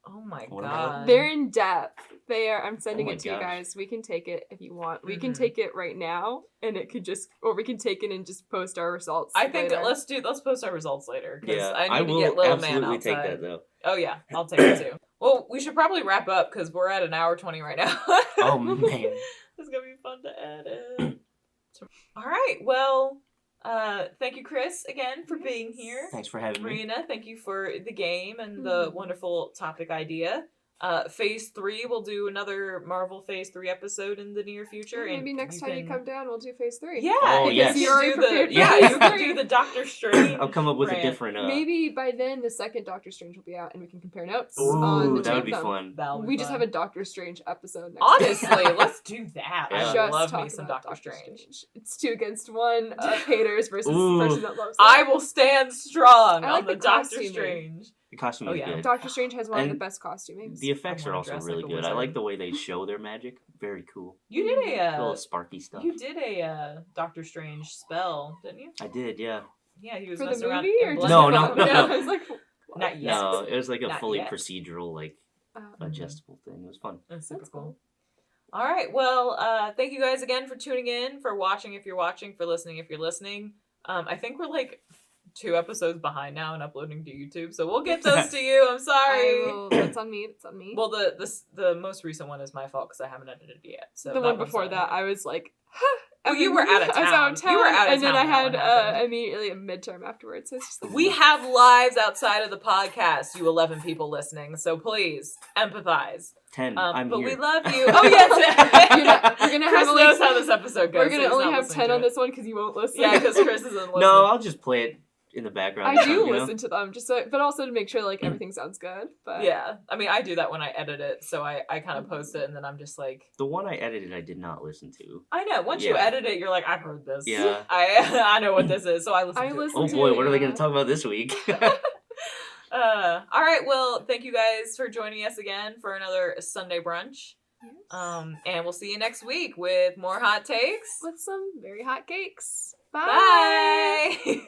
Oh my What god. They're in depth. I'm sending Oh my it to you gosh. guys. We can take it if you want. We can Mhm. take it right now, and it could just, or we can take it and just post our results. I think later. let's post our results later. 'Cause Yeah, I need to will get little man absolutely outside. take that though. Oh yeah, I'll take it too. Well, we should probably wrap up because we're at 1:20 right now. Oh man. It's gonna be fun to edit. All right. Well, thank you, Kris, again for being here. Thanks for having me. Marina, thank you for the game and the wonderful topic idea. Phase 3, we'll do another Marvel Phase 3 episode in the near future. And maybe next time you come down, we'll do Phase 3. Yeah, Oh, yes. you You're already do prepared the for yeah, Phase you can 3. do the Doctor Strange. I'll come up with a rant. different. Maybe by then the second Doctor Strange will be out and we can compare notes Ooh, on the that two would of be them. fun. That'll be We just fun. have a Doctor Strange episode next Honestly, week. let's do that. Yeah. I Just love talk me some about Doctor Strange. It's 2 against 1 haters versus Ooh. the person that loves I it. will stand strong I like on the the Doctor costuming. Strange. The costume Oh, is yeah. good. Doctor Strange has one of And the best costumings. The effects I are wanna also dress really like a good. I wizard. like the way they show their magic. Very cool. You did A little a sparky stuff. you did a Doctor Strange spell, didn't you? I did, yeah. Yeah, he was For the messing around. movie or in just No, Blood. no, Yeah, no. I was like, what? Not yet. No, it was like a Not fully yet. procedural, like adjustable thing. It was fun. That's super That's cool. cool. All right. Well, thank you guys again for tuning in, for watching if you're watching, for listening if you're listening. I think we're like 2 episodes behind now and uploading to YouTube, so we'll get those to you. I'm sorry. That's on me. That's on me. Well, the most recent one is my fault because I haven't edited it yet. So the that one one's before on that, me. I was like, Well, you were out of I was out of town. town. You were out of and then town I when that had one happened. immediately a midterm afterwards. So it's just like, We have lives outside of the podcast, you 11 people listening, so please empathize. 10. But I'm here. we love you. Oh, yes. We're gonna Chris have knows like, how this episode goes. we're gonna so he's only not have listening 10 to on it. this one because you won't listen. Yeah, because Chris isn't listening. No, I'll just play it in the background. I do you know? listen to them just so, but also to make sure like everything sounds good. But Yeah, I mean, I do that when I edit it, so I kind of post it, and then I'm just like, The one I edited, I did not listen to. I know. Once you Yeah. edit it, you're like, I've heard this. Yeah. I know what this is, so I listen I to listen Oh to boy, it, what are they yeah. going to talk about this week? it. All right, well, thank you guys for joining us again for another Sunday brunch. Yes. And we'll see you next week with more hot takes. With some very hot cakes. Bye. Bye.